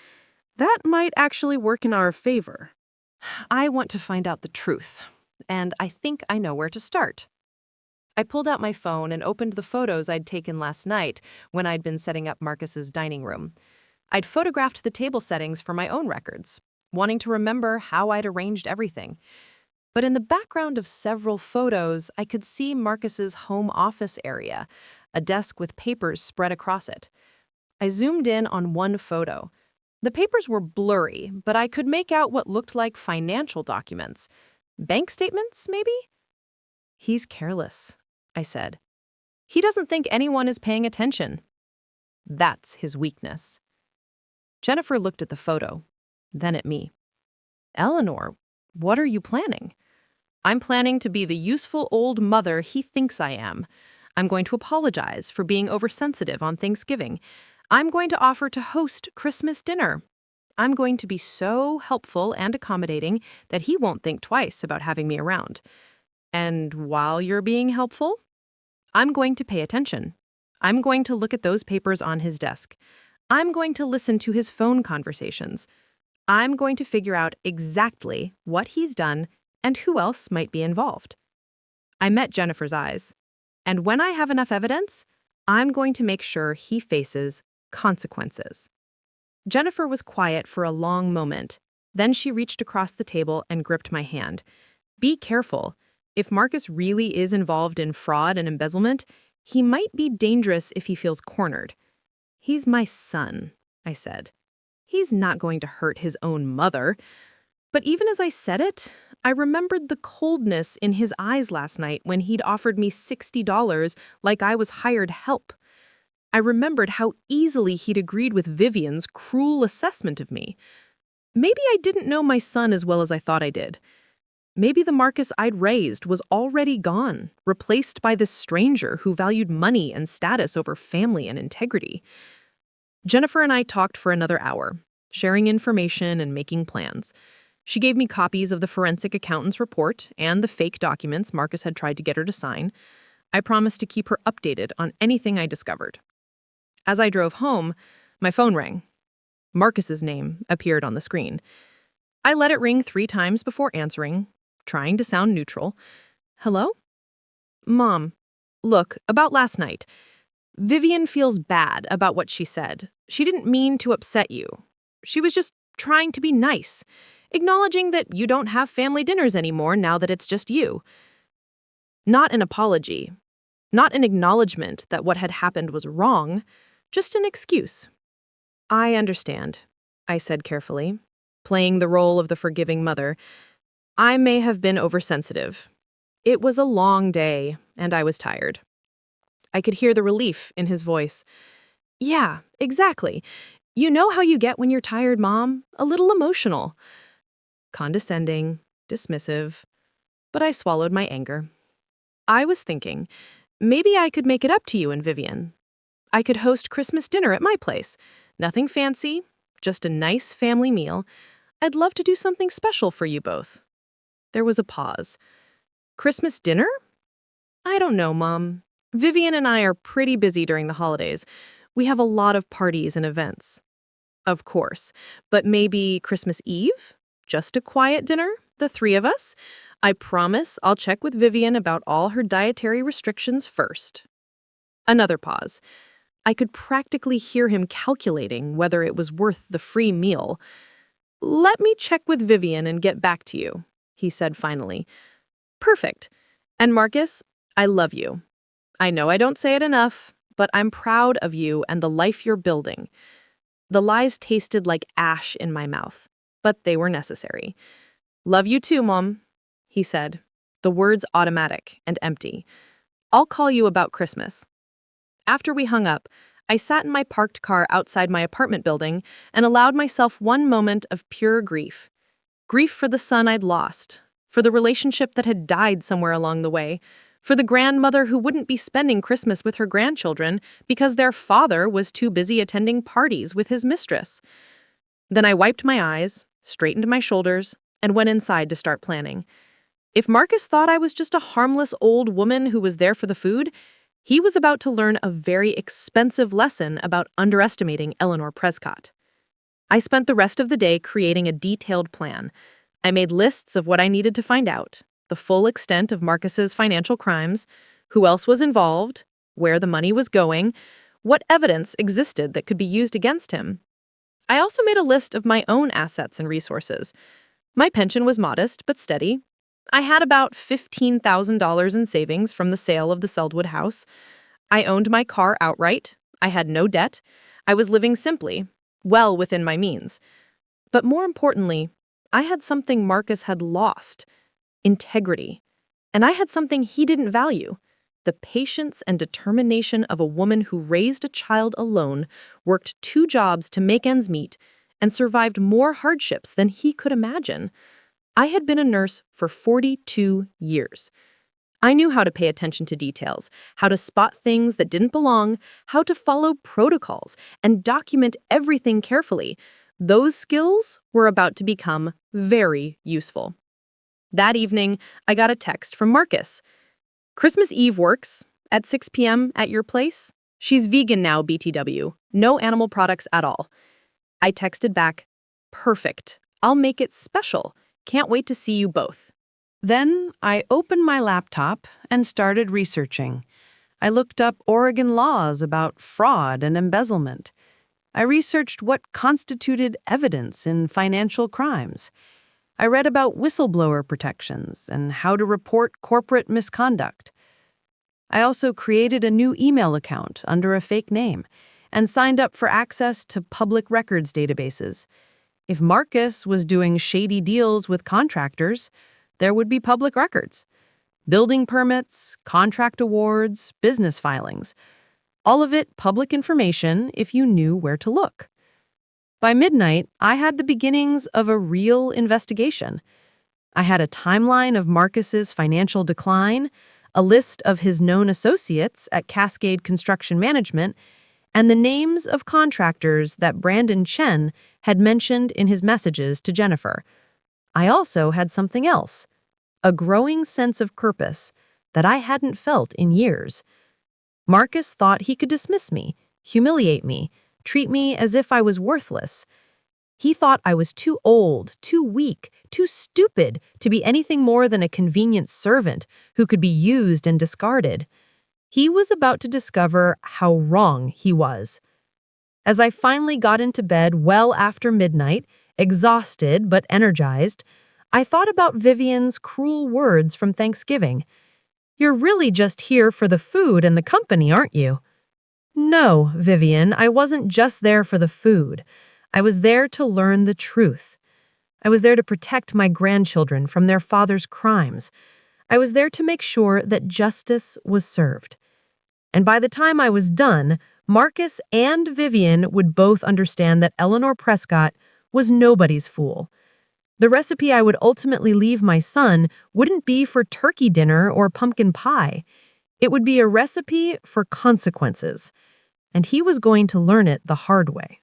That might actually work in our favor. I want to find out the truth, and I think I know where to start. I pulled out my phone and opened the photos I'd taken last night when I'd been setting up Marcus's dining room. I'd photographed the table settings for my own records, wanting to remember how I'd arranged everything. But in the background of several photos, I could see Marcus's home office area, a desk with papers spread across it. I zoomed in on one photo. The papers were blurry, but I could make out what looked like financial documents. Bank statements, maybe? He's careless, I said. He doesn't think anyone is paying attention. That's his weakness. Jennifer looked at the photo, then at me. Eleanor, what are you planning? I'm planning to be the useful old mother he thinks I am. I'm going to apologize for being oversensitive on Thanksgiving. I'm going to offer to host Christmas dinner. I'm going to be so helpful and accommodating that he won't think twice about having me around. And while you're being helpful, I'm going to pay attention. I'm going to look at those papers on his desk. I'm going to listen to his phone conversations. I'm going to figure out exactly what he's done and who else might be involved. I met Jennifer's eyes, and when I have enough evidence, I'm going to make sure he faces consequences. Jennifer was quiet for a long moment. Then she reached across the table and gripped my hand. Be careful. If Marcus really is involved in fraud and embezzlement, he might be dangerous if he feels cornered. He's my son, I said. He's not going to hurt his own mother. But even as I said it, I remembered the coldness in his eyes last night when he'd offered me $60 like I was hired help. I remembered how easily he'd agreed with Vivian's cruel assessment of me. Maybe I didn't know my son as well as I thought I did. Maybe the Marcus I'd raised was already gone, replaced by this stranger who valued money and status over family and integrity. Jennifer and I talked for another hour, sharing information and making plans. She gave me copies of the forensic accountant's report and the fake documents Marcus had tried to get her to sign. I promised to keep her updated on anything I discovered. As I drove home, my phone rang. Marcus's name appeared on the screen. I let it ring 3 times before answering, trying to sound neutral. Hello? Mom, look, about last night. Vivian feels bad about what she said. She didn't mean to upset you. She was just trying to be nice, acknowledging that you don't have family dinners anymore now that it's just you. Not an apology, not an acknowledgement that what had happened was wrong, just an excuse. I understand, I said carefully, playing the role of the forgiving mother. I may have been oversensitive. It was a long day, and I was tired. I could hear the relief in his voice. Yeah, exactly. You know how you get when you're tired, Mom? A little emotional. Condescending, dismissive. But I swallowed my anger. I was thinking, maybe I could make it up to you and Vivian. I could host Christmas dinner at my place. Nothing fancy, just a nice family meal. I'd love to do something special for you both. There was a pause. Christmas dinner? I don't know, Mom. Vivian and I are pretty busy during the holidays. We have a lot of parties and events. Of course, but maybe Christmas Eve? Just a quiet dinner, the 3 of us? I promise I'll check with Vivian about all her dietary restrictions first. Another pause. I could practically hear him calculating whether it was worth the free meal. Let me check with Vivian and get back to you, he said finally. Perfect. And Marcus, I love you. I know I don't say it enough, but I'm proud of you and the life you're building. The lies tasted like ash in my mouth, but they were necessary. Love you too, Mom, he said, the words automatic and empty. I'll call you about Christmas. After we hung up, I sat in my parked car outside my apartment building and allowed myself one moment of pure grief. Grief for the son I'd lost, for the relationship that had died somewhere along the way, for the grandmother who wouldn't be spending Christmas with her grandchildren because their father was too busy attending parties with his mistress. Then I wiped my eyes, straightened my shoulders, and went inside to start planning. If Marcus thought I was just a harmless old woman who was there for the food, he was about to learn a very expensive lesson about underestimating Eleanor Prescott. I spent the rest of the day creating a detailed plan. I made lists of what I needed to find out, the full extent of Marcus's financial crimes, who else was involved, where the money was going, what evidence existed that could be used against him. I also made a list of my own assets and resources. My pension was modest but steady. I had about $15,000 in savings from the sale of the Seldwood house. I owned my car outright. I had no debt. I was living simply, well within my means. But more importantly, I had something Marcus had lost: integrity. And I had something he didn't value: The patience and determination of a woman who raised a child alone, worked 2 jobs to make ends meet, and survived more hardships than he could imagine. I had been a nurse for 42 years. I knew how to pay attention to details, how to spot things that didn't belong, how to follow protocols, and document everything carefully. Those skills were about to become very useful. That evening, I got a text from Marcus. "Christmas Eve works at 6 p.m. at your place? She's vegan now, BTW. No animal products at all." I texted back, "Perfect. I'll make it special. Can't wait to see you both." Then I opened my laptop and started researching. I looked up Oregon laws about fraud and embezzlement. I researched what constituted evidence in financial crimes. I read about whistleblower protections and how to report corporate misconduct. I also created a new email account under a fake name and signed up for access to public records databases. If Marcus was doing shady deals with contractors, there would be public records. Building permits, contract awards, business filings. All of it public information if you knew where to look. By midnight, I had the beginnings of a real investigation. I had a timeline of Marcus's financial decline, a list of his known associates at Cascade Construction Management, and the names of contractors that Brandon Chen had mentioned in his messages to Jennifer. I also had something else, a growing sense of purpose that I hadn't felt in years. Marcus thought he could dismiss me, humiliate me, treat me as if I was worthless. He thought I was too old, too weak, too stupid to be anything more than a convenient servant who could be used and discarded. He was about to discover how wrong he was. As I finally got into bed well after midnight, exhausted but energized, I thought about Vivian's cruel words from Thanksgiving. "You're really just here for the food and the company, aren't you?" No, Vivian, I wasn't just there for the food. I was there to learn the truth. I was there to protect my grandchildren from their father's crimes. I was there to make sure that justice was served. And by the time I was done, Marcus and Vivian would both understand that Eleanor Prescott was nobody's fool. The recipe I would ultimately leave my son wouldn't be for turkey dinner or pumpkin pie. It would be a recipe for consequences, and he was going to learn it the hard way.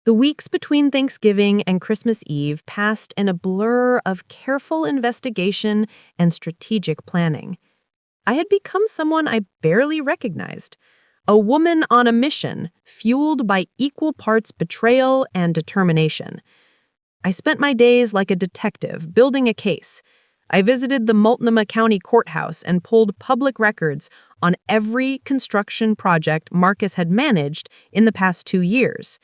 The weeks between Thanksgiving and Christmas Eve passed in a blur of careful investigation and strategic planning. I had become someone I barely recognized, a woman on a mission, fueled by equal parts betrayal and determination. I spent my days like a detective, building a case. I visited the Multnomah County Courthouse and pulled public records on every construction project Marcus had managed in the past 2 years.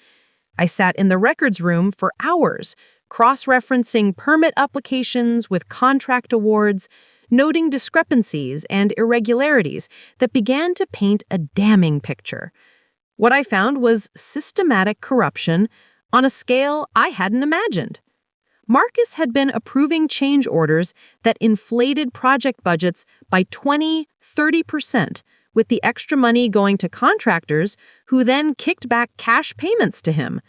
I sat in the records room for hours, cross-referencing permit applications with contract awards, noting discrepancies and irregularities that began to paint a damning picture. What I found was systematic corruption on a scale I hadn't imagined. Marcus had been approving change orders that inflated project budgets by 20–30%, with the extra money going to contractors who then kicked back cash payments to him.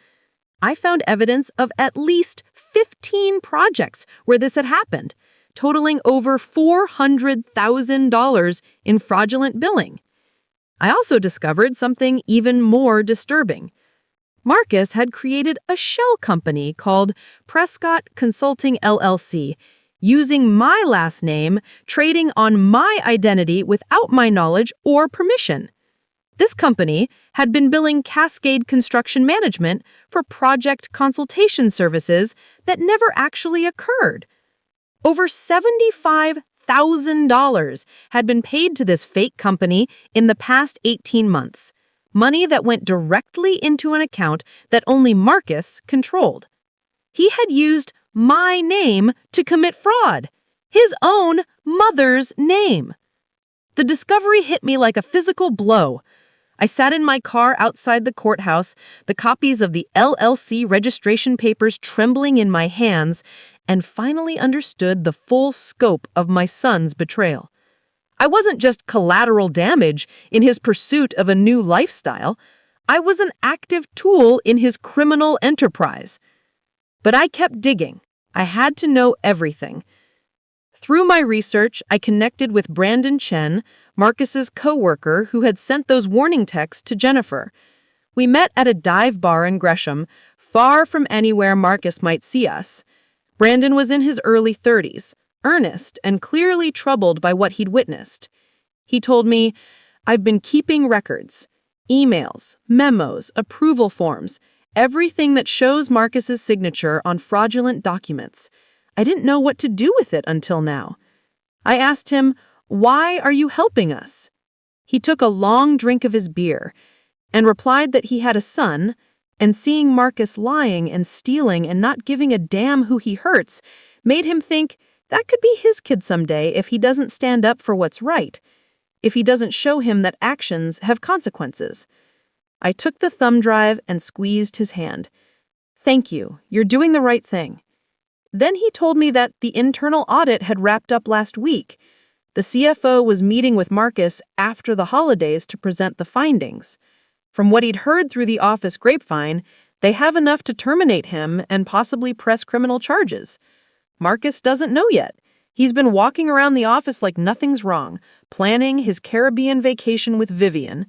I found evidence of at least 15 projects where this had happened, totaling over $400,000 in fraudulent billing. I also discovered something even more disturbing. Marcus had created a shell company called Prescott Consulting LLC, using my last name, trading on my identity without my knowledge or permission. This company had been billing Cascade Construction Management for project consultation services that never actually occurred. Over $75,000 had been paid to this fake company in the past 18 months, money that went directly into an account that only Marcus controlled. He had used my name to commit fraud, his own mother's name. The discovery hit me like a physical blow. I sat in my car outside the courthouse, the copies of the LLC registration papers trembling in my hands, and finally understood the full scope of my son's betrayal. I wasn't just collateral damage in his pursuit of a new lifestyle. I was an active tool in his criminal enterprise. But I kept digging. I had to know everything. Through my research, I connected with Brandon Chen, Marcus's co-worker who had sent those warning texts to Jennifer. We met at a dive bar in Gresham, far from anywhere Marcus might see us. Brandon was in his early 30s, earnest and clearly troubled by what he'd witnessed. He told me, "I've been keeping records, emails, memos, approval forms, everything that shows Marcus's signature on fraudulent documents. I didn't know what to do with it until now." I asked him, "Why are you helping us?" He took a long drink of his beer and replied that he had a son, and seeing Marcus lying and stealing and not giving a damn who he hurts made him think that could be his kid someday if he doesn't stand up for what's right, if he doesn't show him that actions have consequences. I took the thumb drive and squeezed his hand. "Thank you, you're doing the right thing." Then he told me that the internal audit had wrapped up last week. The CFO was meeting with Marcus after the holidays to present the findings. From what he'd heard through the office grapevine, they have enough to terminate him and possibly press criminal charges. Marcus doesn't know yet. He's been walking around the office like nothing's wrong, planning his Caribbean vacation with Vivian.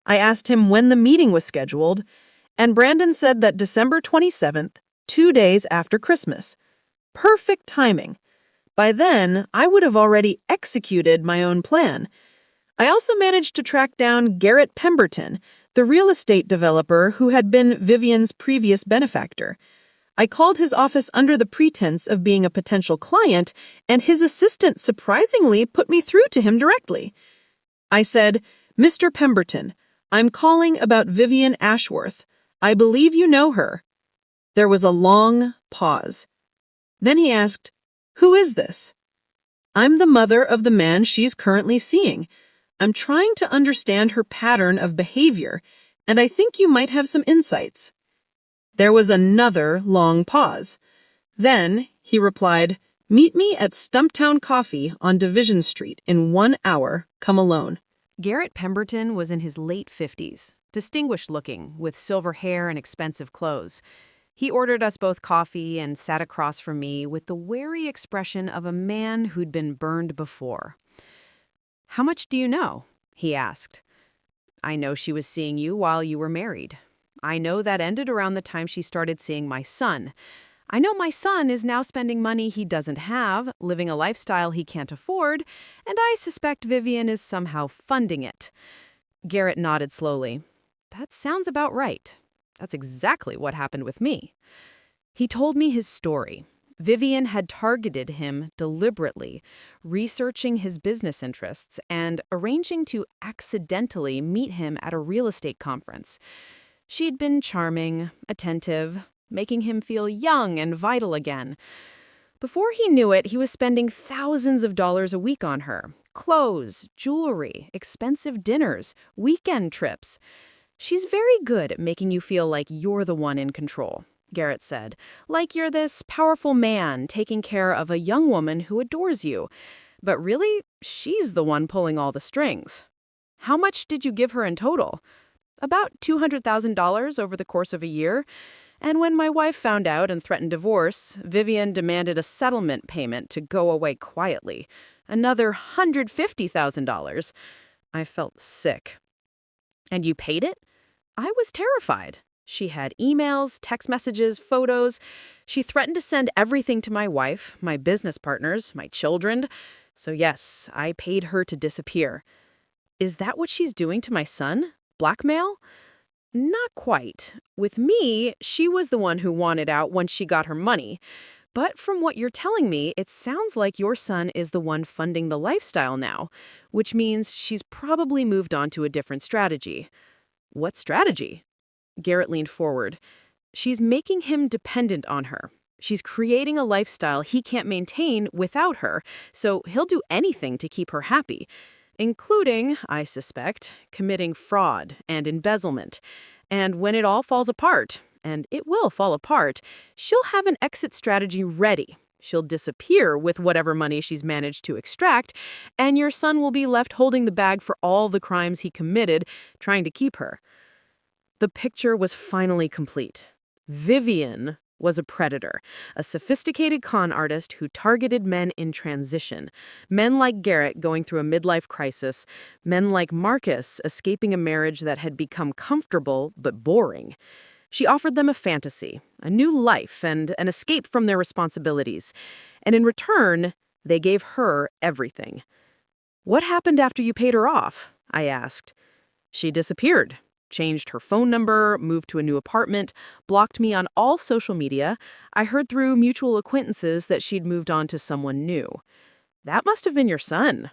I asked him when the meeting was scheduled, and Brandon said that December 27th, 2 days after Christmas. Perfect timing. By then, I would have already executed my own plan. I also managed to track down Garrett Pemberton, the real estate developer who had been Vivian's previous benefactor. I called his office under the pretense of being a potential client, and his assistant surprisingly put me through to him directly. I said, "Mr. Pemberton, I'm calling about Vivian Ashworth. I believe you know her." There was a long pause. Then he asked, "Who is this?" "I'm the mother of the man she's currently seeing. I'm trying to understand her pattern of behavior, and I think you might have some insights." There was another long pause. Then he replied, "Meet me at Stumptown Coffee on Division Street in 1 hour. Come alone." Garrett Pemberton was in his late 50s, distinguished looking, with silver hair and expensive clothes. He ordered us both coffee and sat across from me with the wary expression of a man who'd been burned before. "How much do you know?" he asked. "I know she was seeing you while you were married. I know that ended around the time she started seeing my son. I know my son is now spending money he doesn't have, living a lifestyle he can't afford, and I suspect Vivian is somehow funding it." Garrett nodded slowly. "That sounds about right. That's exactly what happened with me." He told me his story. Vivian had targeted him deliberately, researching his business interests and arranging to accidentally meet him at a real estate conference. She'd been charming, attentive, making him feel young and vital again. Before he knew it, he was spending thousands of dollars a week on her. Clothes, jewelry, expensive dinners, weekend trips. "She's very good at making you feel like you're the one in control," Garrett said. "Like you're this powerful man taking care of a young woman who adores you. But really, she's the one pulling all the strings." "How much did you give her in total?" "About $200,000 over the course of a year. And when my wife found out and threatened divorce, Vivian demanded a settlement payment to go away quietly. Another $150,000. I felt sick. "And you paid it?" I was terrified. She had emails, text messages, photos. She threatened to send everything to my wife, my business partners, my children. So yes, I paid her to disappear. "Is that what she's doing to my son? Blackmail?" "Not quite. With me, she was the one who wanted out once she got her money. But from what you're telling me, it sounds like your son is the one funding the lifestyle now, which means she's probably moved on to a different strategy." "What strategy?" Garrett leaned forward. "She's making him dependent on her. She's creating a lifestyle he can't maintain without her, so he'll do anything to keep her happy, including, I suspect, committing fraud and embezzlement. And when it all falls apart, and it will fall apart, she'll have an exit strategy ready. She'll disappear with whatever money she's managed to extract, and your son will be left holding the bag for all the crimes he committed, trying to keep her. The picture was finally complete. Vivian was a predator, a sophisticated con artist who targeted men in transition. Men like Garrett going through a midlife crisis, men like Marcus escaping a marriage that had become comfortable but boring. She offered them a fantasy, a new life, and an escape from their responsibilities. And in return, they gave her everything. "What happened after you paid her off?" I asked. "She disappeared. Changed her phone number, moved to a new apartment, blocked me on all social media. I heard through mutual acquaintances that she'd moved on to someone new." "That must have been your son."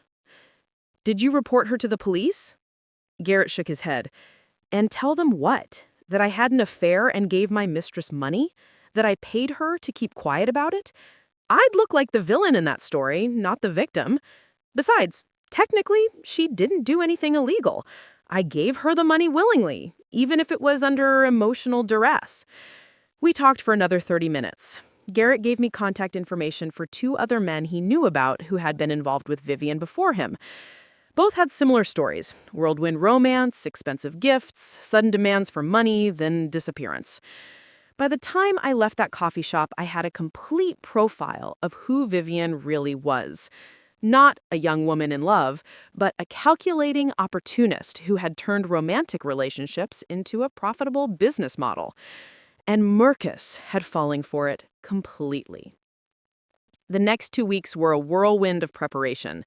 "Did you report her to the police?" Garrett shook his head. "And tell them what? That I had an affair and gave my mistress money? That I paid her to keep quiet about it? I'd look like the villain in that story, not the victim. Besides, technically, she didn't do anything illegal. I gave her the money willingly, even if it was under emotional duress." We talked for another 30 minutes. Garrett gave me contact information for 2 other men he knew about who had been involved with Vivian before him. Both had similar stories: whirlwind romance, expensive gifts, sudden demands for money, then disappearance. By the time I left that coffee shop, I had a complete profile of who Vivian really was. Not a young woman in love, but a calculating opportunist who had turned romantic relationships into a profitable business model. And Marcus had fallen for it completely. The next 2 weeks were a whirlwind of preparation.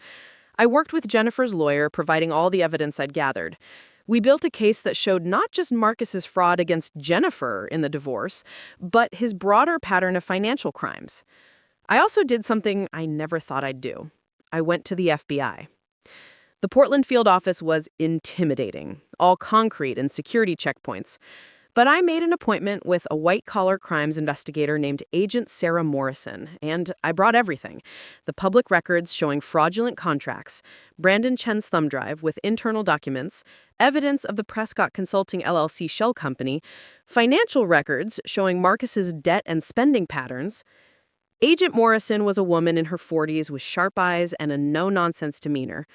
I worked with Jennifer's lawyer, providing all the evidence I'd gathered. We built a case that showed not just Marcus's fraud against Jennifer in the divorce, but his broader pattern of financial crimes. I also did something I never thought I'd do. I went to the FBI. The Portland field office was intimidating, all concrete and security checkpoints. But I made an appointment with a white-collar crimes investigator named Agent Sarah Morrison, and I brought everything: the public records showing fraudulent contracts, Brandon Chen's thumb drive with internal documents, evidence of the Prescott Consulting LLC shell company, financial records showing Marcus's debt and spending patterns. Agent Morrison was a woman in her 40s with sharp eyes and a no-nonsense demeanor.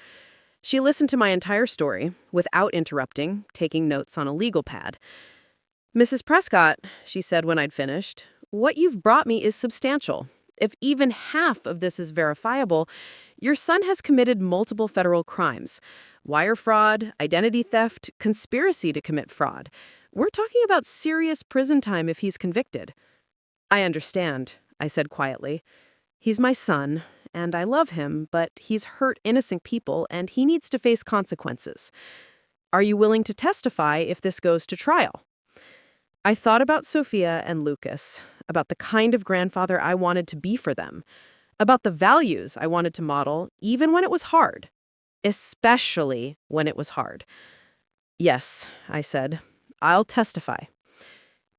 She listened to my entire story without interrupting, taking notes on a legal pad. "Mrs. Prescott," she said when I'd finished, "what you've brought me is substantial. If even half of this is verifiable, your son has committed multiple federal crimes: wire fraud, identity theft, conspiracy to commit fraud. We're talking about serious prison time if he's convicted." "I understand," I said quietly. "He's my son, and I love him, but he's hurt innocent people, and he needs to face consequences. Are you willing to testify if this goes to trial?" I thought about Sophia and Lucas, about the kind of grandfather I wanted to be for them, about the values I wanted to model, even when it was hard. Especially when it was hard. "Yes," I said, "I'll testify."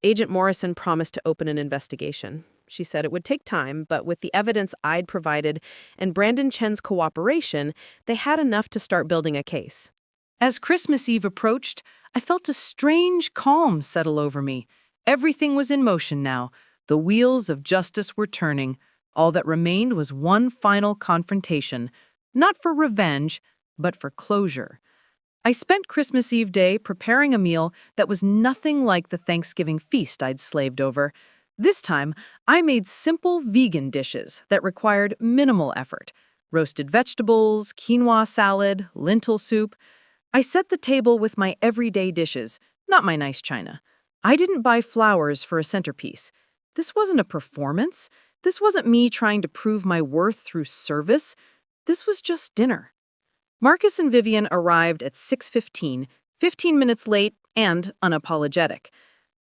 Agent Morrison promised to open an investigation. She said it would take time, but with the evidence I'd provided and Brandon Chen's cooperation, they had enough to start building a case. As Christmas Eve approached, I felt a strange calm settle over me. Everything was in motion now. The wheels of justice were turning. All that remained was one final confrontation, not for revenge, but for closure. I spent Christmas Eve day preparing a meal that was nothing like the Thanksgiving feast I'd slaved over. This time, I made simple vegan dishes that required minimal effort: roasted vegetables, quinoa salad, lentil soup. I set the table with my everyday dishes, not my nice china. I didn't buy flowers for a centerpiece. This wasn't a performance. This wasn't me trying to prove my worth through service. This was just dinner. Marcus and Vivian arrived at 6:15, 15 minutes late and unapologetic.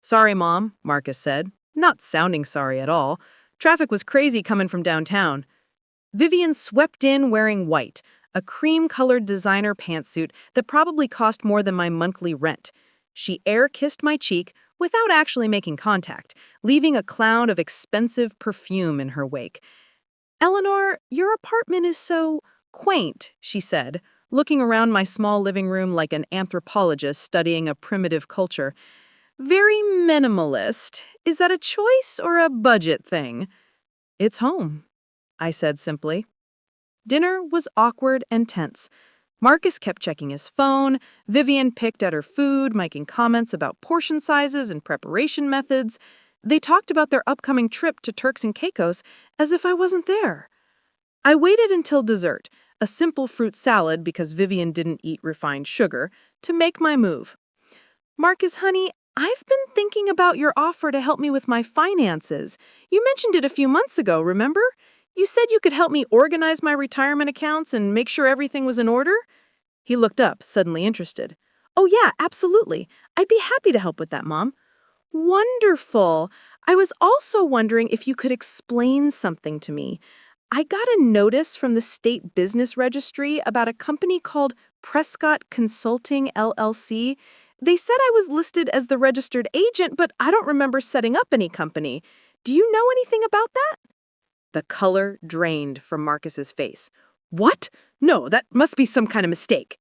"Sorry, Mom," Marcus said, not sounding sorry at all. "Traffic was crazy coming from downtown." Vivian swept in wearing white, a cream-colored designer pantsuit that probably cost more than my monthly rent. She air-kissed my cheek without actually making contact, leaving a cloud of expensive perfume in her wake. "Eleanor, your apartment is so quaint," she said, looking around my small living room like an anthropologist studying a primitive culture. "Very minimalist. Is that a choice or a budget thing?" "It's home," I said simply. Dinner was awkward and tense. Marcus kept checking his phone, Vivian picked at her food, making comments about portion sizes and preparation methods. They talked about their upcoming trip to Turks and Caicos as if I wasn't there. I waited until dessert, a simple fruit salad because Vivian didn't eat refined sugar, to make my move. Marcus, honey, I've been thinking about your offer to help me with my finances. You mentioned it a few months ago, remember? You said you could help me organize my retirement accounts and make sure everything was in order? He looked up, suddenly interested. Oh yeah, absolutely. I'd be happy to help with that, Mom. Wonderful. I was also wondering if you could explain something to me. I got a notice from the State Business Registry about a company called Prescott Consulting, LLC. They said I was listed as the registered agent, but I don't remember setting up any company. Do you know anything about that? The color drained from Marcus's face. What? No, that must be some kind of mistake.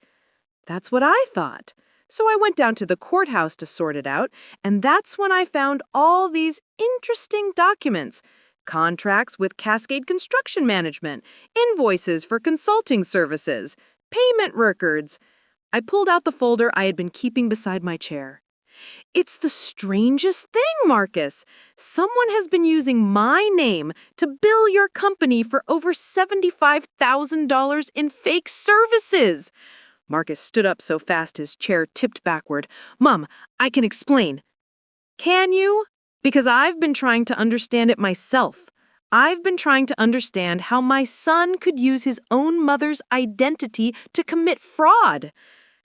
That's what I thought. So I went down to the courthouse to sort it out, and that's when I found all these interesting documents. Contracts with Cascade Construction Management, invoices for consulting services, payment records. I pulled out the folder I had been keeping beside my chair. It's the strangest thing, Marcus. Someone has been using my name to bill your company for over $75,000 in fake services. Marcus stood up so fast his chair tipped backward. Mom, I can explain. Can you? Because I've been trying to understand it myself. I've been trying to understand how my son could use his own mother's identity to commit fraud.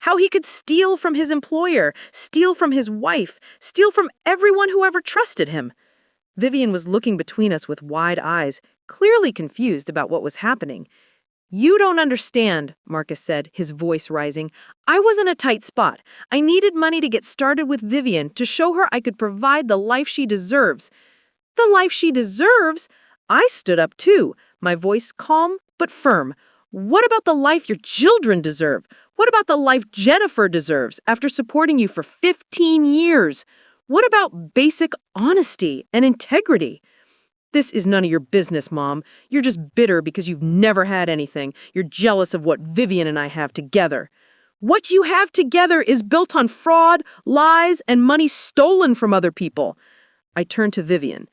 How he could steal from his employer, steal from his wife, steal from everyone who ever trusted him. Vivian was looking between us with wide eyes, clearly confused about what was happening. You don't understand, Marcus said, his voice rising. I was in a tight spot. I needed money to get started with Vivian to show her I could provide the life she deserves. The life she deserves? I stood up too, my voice calm but firm. What about the life your children deserve? What about the life Jennifer deserves after supporting you for 15 years? What about basic honesty and integrity? This is none of your business, Mom. You're just bitter because you've never had anything. You're jealous of what Vivian and I have together. What you have together is built on fraud, lies, and money stolen from other people. I turned to Vivian.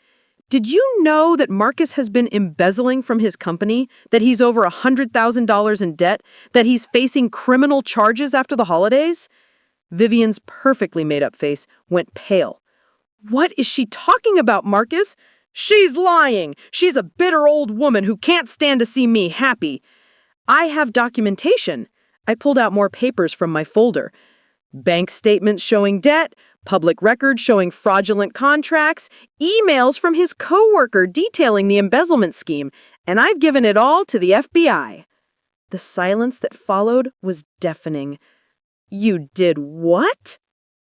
Did you know that Marcus has been embezzling from his company, that he's over $100,000 in debt, that he's facing criminal charges after the holidays? Vivian's perfectly made-up face went pale. What is she talking about, Marcus? She's lying. She's a bitter old woman who can't stand to see me happy. I have documentation. I pulled out more papers from my folder. Bank statements showing debt, public records showing fraudulent contracts, emails from his coworker detailing the embezzlement scheme, and I've given it all to the FBI. The silence that followed was deafening. You did what?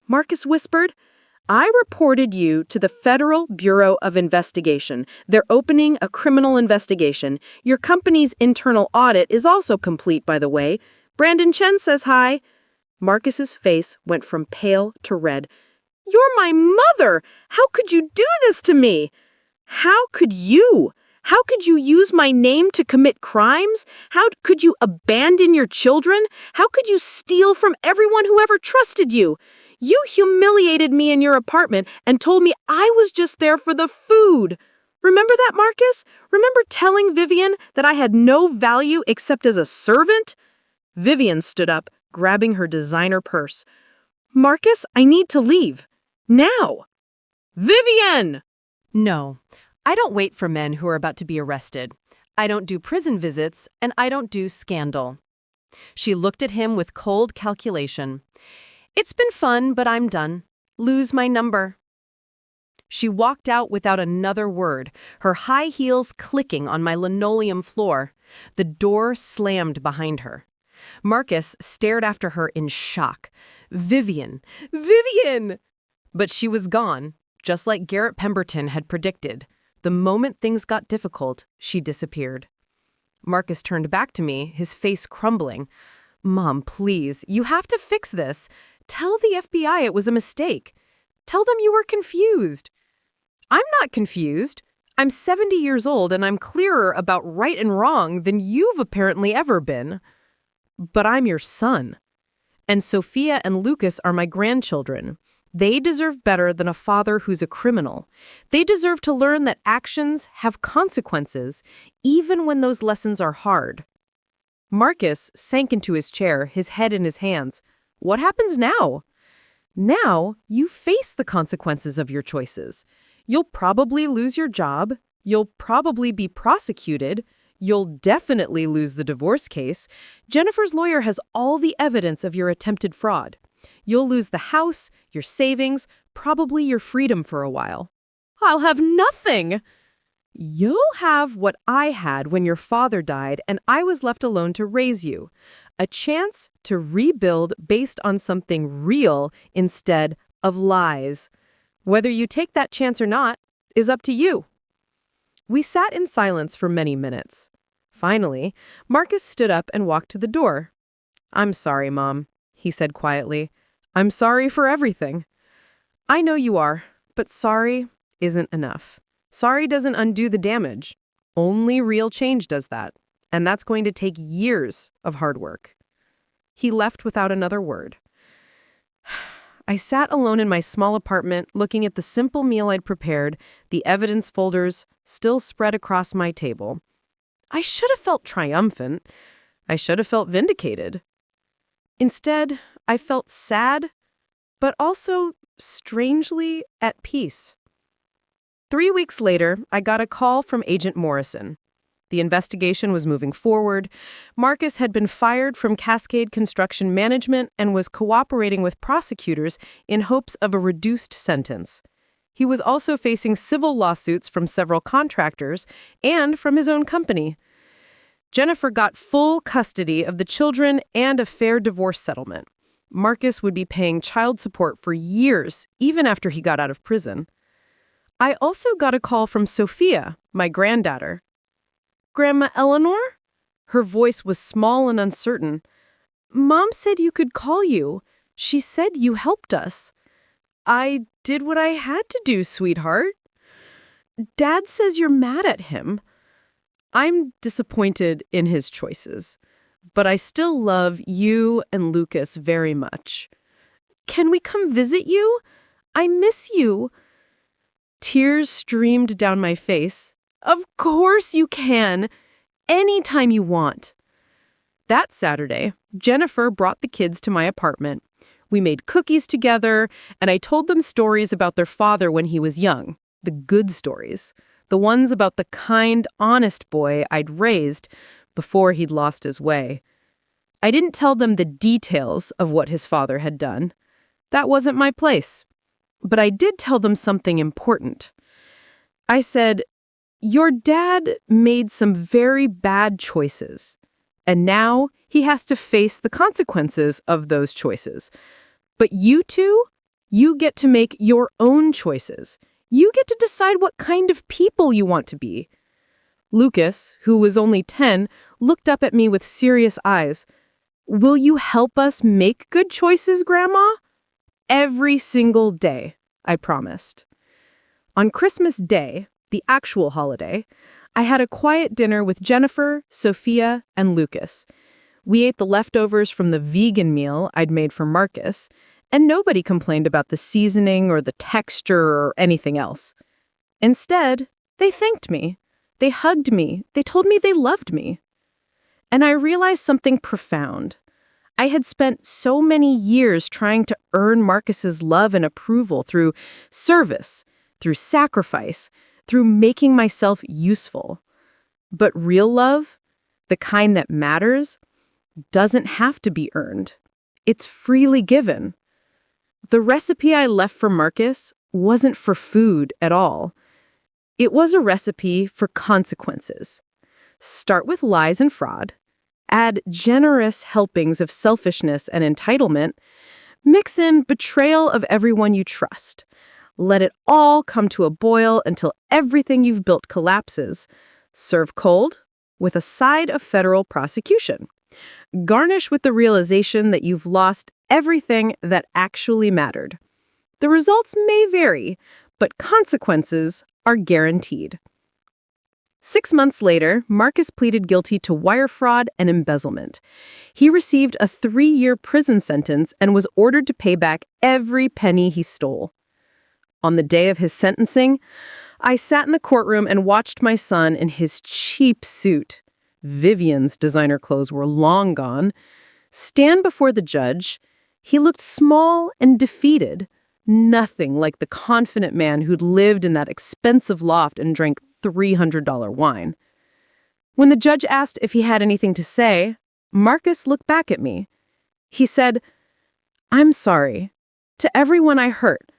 Marcus whispered. I reported you to the Federal Bureau of Investigation. They're opening a criminal investigation. Your company's internal audit is also complete, by the way. Brandon Chen says hi. Marcus's face went from pale to red. You're my mother! How could you do this to me? How could you? How could you use my name to commit crimes? How could you abandon your children? How could you steal from everyone who ever trusted you? You humiliated me in your apartment and told me I was just there for the food. Remember that, Marcus? Remember telling Vivian that I had no value except as a servant? Vivian stood up, grabbing her designer purse. Marcus, I need to leave. Now! Vivian! No, I don't wait for men who are about to be arrested. I don't do prison visits, and I don't do scandal. She looked at him with cold calculation. It's been fun, but I'm done. Lose my number. She walked out without another word, her high heels clicking on my linoleum floor. The door slammed behind her. Marcus stared after her in shock. Vivian! Vivian! But she was gone, just like Garrett Pemberton had predicted. The moment things got difficult, she disappeared. Marcus turned back to me, his face crumbling. Mom, please, you have to fix this. Tell the FBI it was a mistake. Tell them you were confused. I'm not confused. I'm 70 years old and I'm clearer about right and wrong than you've apparently ever been. But I'm your son. And Sophia and Lucas are my grandchildren. They deserve better than a father who's a criminal. They deserve to learn that actions have consequences, even when those lessons are hard. Marcus sank into his chair, his head in his hands. What happens now? Now, you face the consequences of your choices. You'll probably lose your job. You'll probably be prosecuted. You'll definitely lose the divorce case. Jennifer's lawyer has all the evidence of your attempted fraud. You'll lose the house, your savings, probably your freedom for a while. I'll have nothing! You'll have what I had when your father died and I was left alone to raise you. A chance to rebuild based on something real instead of lies. Whether you take that chance or not is up to you. We sat in silence for many minutes. Finally, Marcus stood up and walked to the door. "I'm sorry, Mom," he said quietly. "I'm sorry for everything." "I know you are, but sorry isn't enough. Sorry doesn't undo the damage. Only real change does that, and that's going to take years of hard work." He left without another word. I sat alone in my small apartment, looking at the simple meal I'd prepared, the evidence folders still spread across my table. I should have felt triumphant. I should have felt vindicated. Instead, I felt sad, but also strangely at peace. 3 weeks later, I got a call from Agent Morrison. The investigation was moving forward. Marcus had been fired from Cascade Construction Management and was cooperating with prosecutors in hopes of a reduced sentence. He was also facing civil lawsuits from several contractors and from his own company. Jennifer got full custody of the children and a fair divorce settlement. Marcus would be paying child support for years, even after he got out of prison. I also got a call from Sophia, my granddaughter. "Grandma Eleanor?" Her voice was small and uncertain. "Mom said you could call you. She said you helped us." "I did what I had to do, sweetheart." "Dad says you're mad at him." "I'm disappointed in his choices, but I still love you and Lucas very much." "Can we come visit you? I miss you." Tears streamed down my face. "Of course you can. Anytime you want." That Saturday, Jennifer brought the kids to my apartment. We made cookies together, and I told them stories about their father when he was young. The good stories. The ones about the kind, honest boy I'd raised before he'd lost his way. I didn't tell them the details of what his father had done. That wasn't my place. But I did tell them something important. I said, "Your dad made some very bad choices, and now he has to face the consequences of those choices. But you two, you get to make your own choices. You get to decide what kind of people you want to be." Lucas, who was only 10, looked up at me with serious eyes. "Will you help us make good choices, Grandma?" "Every single day," I promised. On Christmas Day, the actual holiday, I had a quiet dinner with Jennifer, Sophia, and Lucas. We ate the leftovers from the vegan meal I'd made for Marcus, and nobody complained about the seasoning or the texture or anything else. Instead, they thanked me. They hugged me. They told me they loved me. And I realized something profound. I had spent so many years trying to earn Marcus's love and approval through service, through sacrifice, through making myself useful. But real love, the kind that matters, doesn't have to be earned. It's freely given. The recipe I left for Marcus wasn't for food at all. It was a recipe for consequences. Start with lies and fraud. Add generous helpings of selfishness and entitlement. Mix in betrayal of everyone you trust. Let it all come to a boil until everything you've built collapses. Serve cold with a side of federal prosecution. Garnish with the realization that you've lost everything that actually mattered. The results may vary, but consequences are guaranteed. 6 months later, Marcus pleaded guilty to wire fraud and embezzlement. He received a 3-year prison sentence and was ordered to pay back every penny he stole. On the day of his sentencing, I sat in the courtroom and watched my son in his cheap suit. Vivian's designer clothes were long gone. Stand before the judge. He looked small and defeated, nothing like the confident man who'd lived in that expensive loft and drank $300 wine. When the judge asked if he had anything to say, Marcus looked back at me. He said, "I'm sorry to everyone I hurt,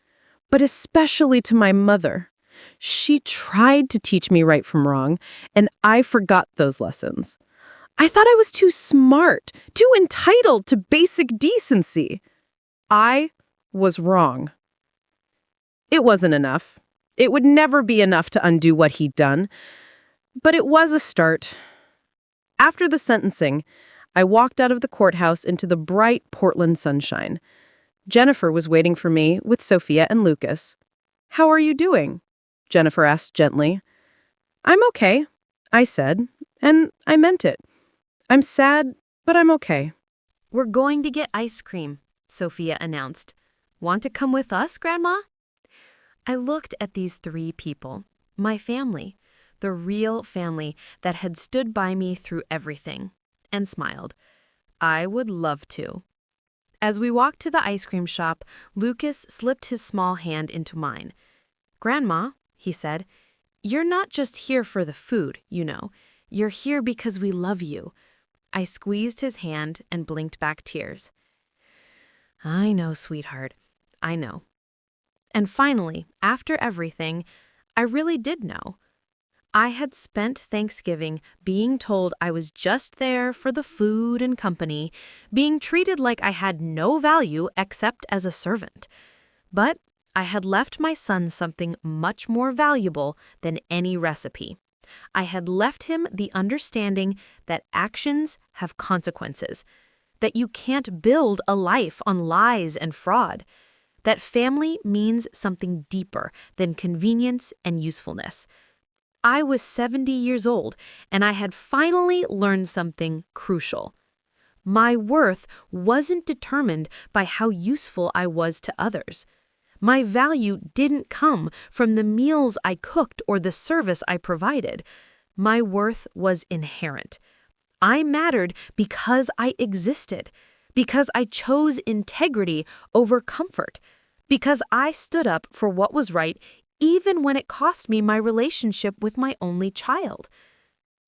but especially to my mother. She tried to teach me right from wrong, and I forgot those lessons. I thought I was too smart, too entitled to basic decency. I was wrong." It wasn't enough. It would never be enough to undo what he'd done, but it was a start. After the sentencing, I walked out of the courthouse into the bright Portland sunshine. Jennifer was waiting for me with Sophia and Lucas. "How are you doing?" Jennifer asked gently. "I'm okay," I said, and I meant it. "I'm sad, but I'm okay." "We're going to get ice cream," Sophia announced. "Want to come with us, Grandma?" I looked at these 3 people, my family, the real family that had stood by me through everything, and smiled. I would love to. As we walked to the ice cream shop, Lucas slipped his small hand into mine. "Grandma," he said, "you're not just here for the food, you know. You're here because we love you." I squeezed his hand and blinked back tears. "I know, sweetheart. I know." And finally, after everything, I really did know. I had spent Thanksgiving being told I was just there for the food and company, being treated like I had no value except as a servant. But I had left my son something much more valuable than any recipe. I had left him the understanding that actions have consequences, that you can't build a life on lies and fraud, that family means something deeper than convenience and usefulness. I was 70 years old, and I had finally learned something crucial. My worth wasn't determined by how useful I was to others. My value didn't come from the meals I cooked or the service I provided. My worth was inherent. I mattered because I existed, because I chose integrity over comfort, because I stood up for what was right even when it cost me my relationship with my only child.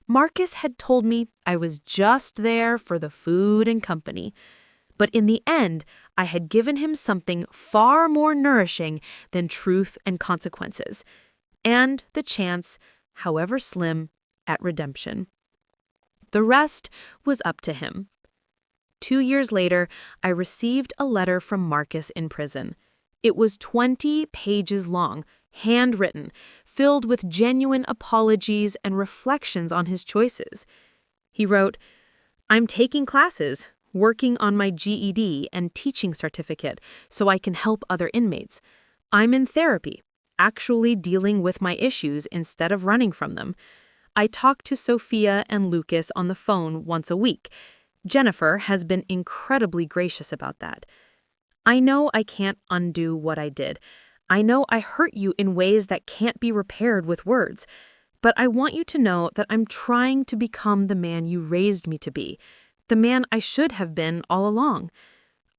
Marcus had told me I was just there for the food and company, but in the end, I had given him something far more nourishing than truth and consequences, and the chance, however slim, at redemption. The rest was up to him. 2 years later, I received a letter from Marcus in prison. It was 20 pages long, handwritten, filled with genuine apologies and reflections on his choices. He wrote, "I'm taking classes, working on my GED and teaching certificate so I can help other inmates. I'm in therapy, actually dealing with my issues instead of running from them. I talk to Sophia and Lucas on the phone once a week. Jennifer has been incredibly gracious about that. I know I can't undo what I did. I know I hurt you in ways that can't be repaired with words. But I want you to know that I'm trying to become the man you raised me to be, the man I should have been all along.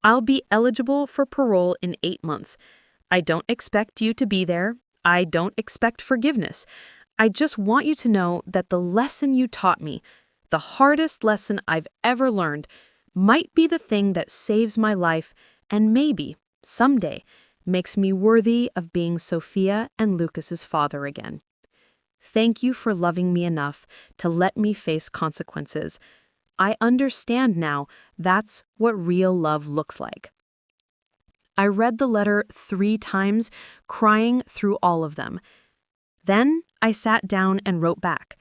I'll be eligible for parole in 8 months. I don't expect you to be there. I don't expect forgiveness. I just want you to know that the lesson you taught me, the hardest lesson I've ever learned, might be the thing that saves my life and maybe, someday, makes me worthy of being Sophia and Lucas's father again. Thank you for loving me enough to let me face consequences. I understand now that's what real love looks like." I read the letter 3 times, crying through all of them. Then I sat down and wrote back,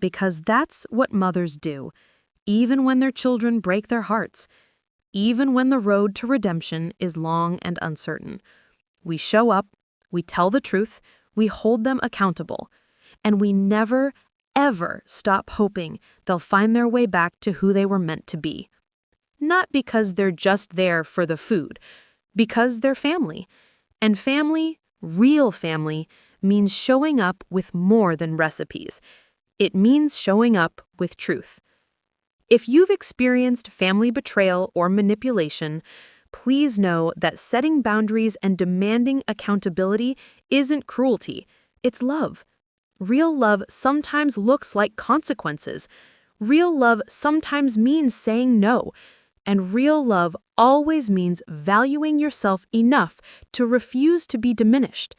because that's what mothers do, even when their children break their hearts. Even when the road to redemption is long and uncertain. We show up, we tell the truth, we hold them accountable, and we never, ever stop hoping they'll find their way back to who they were meant to be. Not because they're just there for the food, because they're family. And family, real family, means showing up with more than recipes. It means showing up with truth. If you've experienced family betrayal or manipulation, please know that setting boundaries and demanding accountability isn't cruelty, it's love. Real love sometimes looks like consequences. Real love sometimes means saying no. And real love always means valuing yourself enough to refuse to be diminished.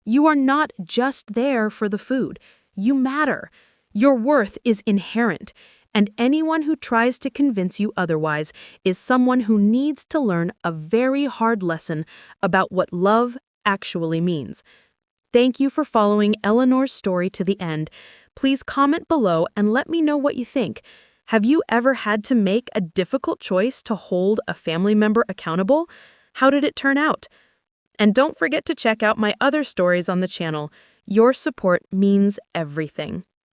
You are not just there for the food. You matter. Your worth is inherent. And anyone who tries to convince you otherwise is someone who needs to learn a very hard lesson about what love actually means. Thank you for following Eleanor's story to the end. Please comment below and let me know what you think. Have you ever had to make a difficult choice to hold a family member accountable? How did it turn out? And don't forget to check out my other stories on the channel. Your support means everything.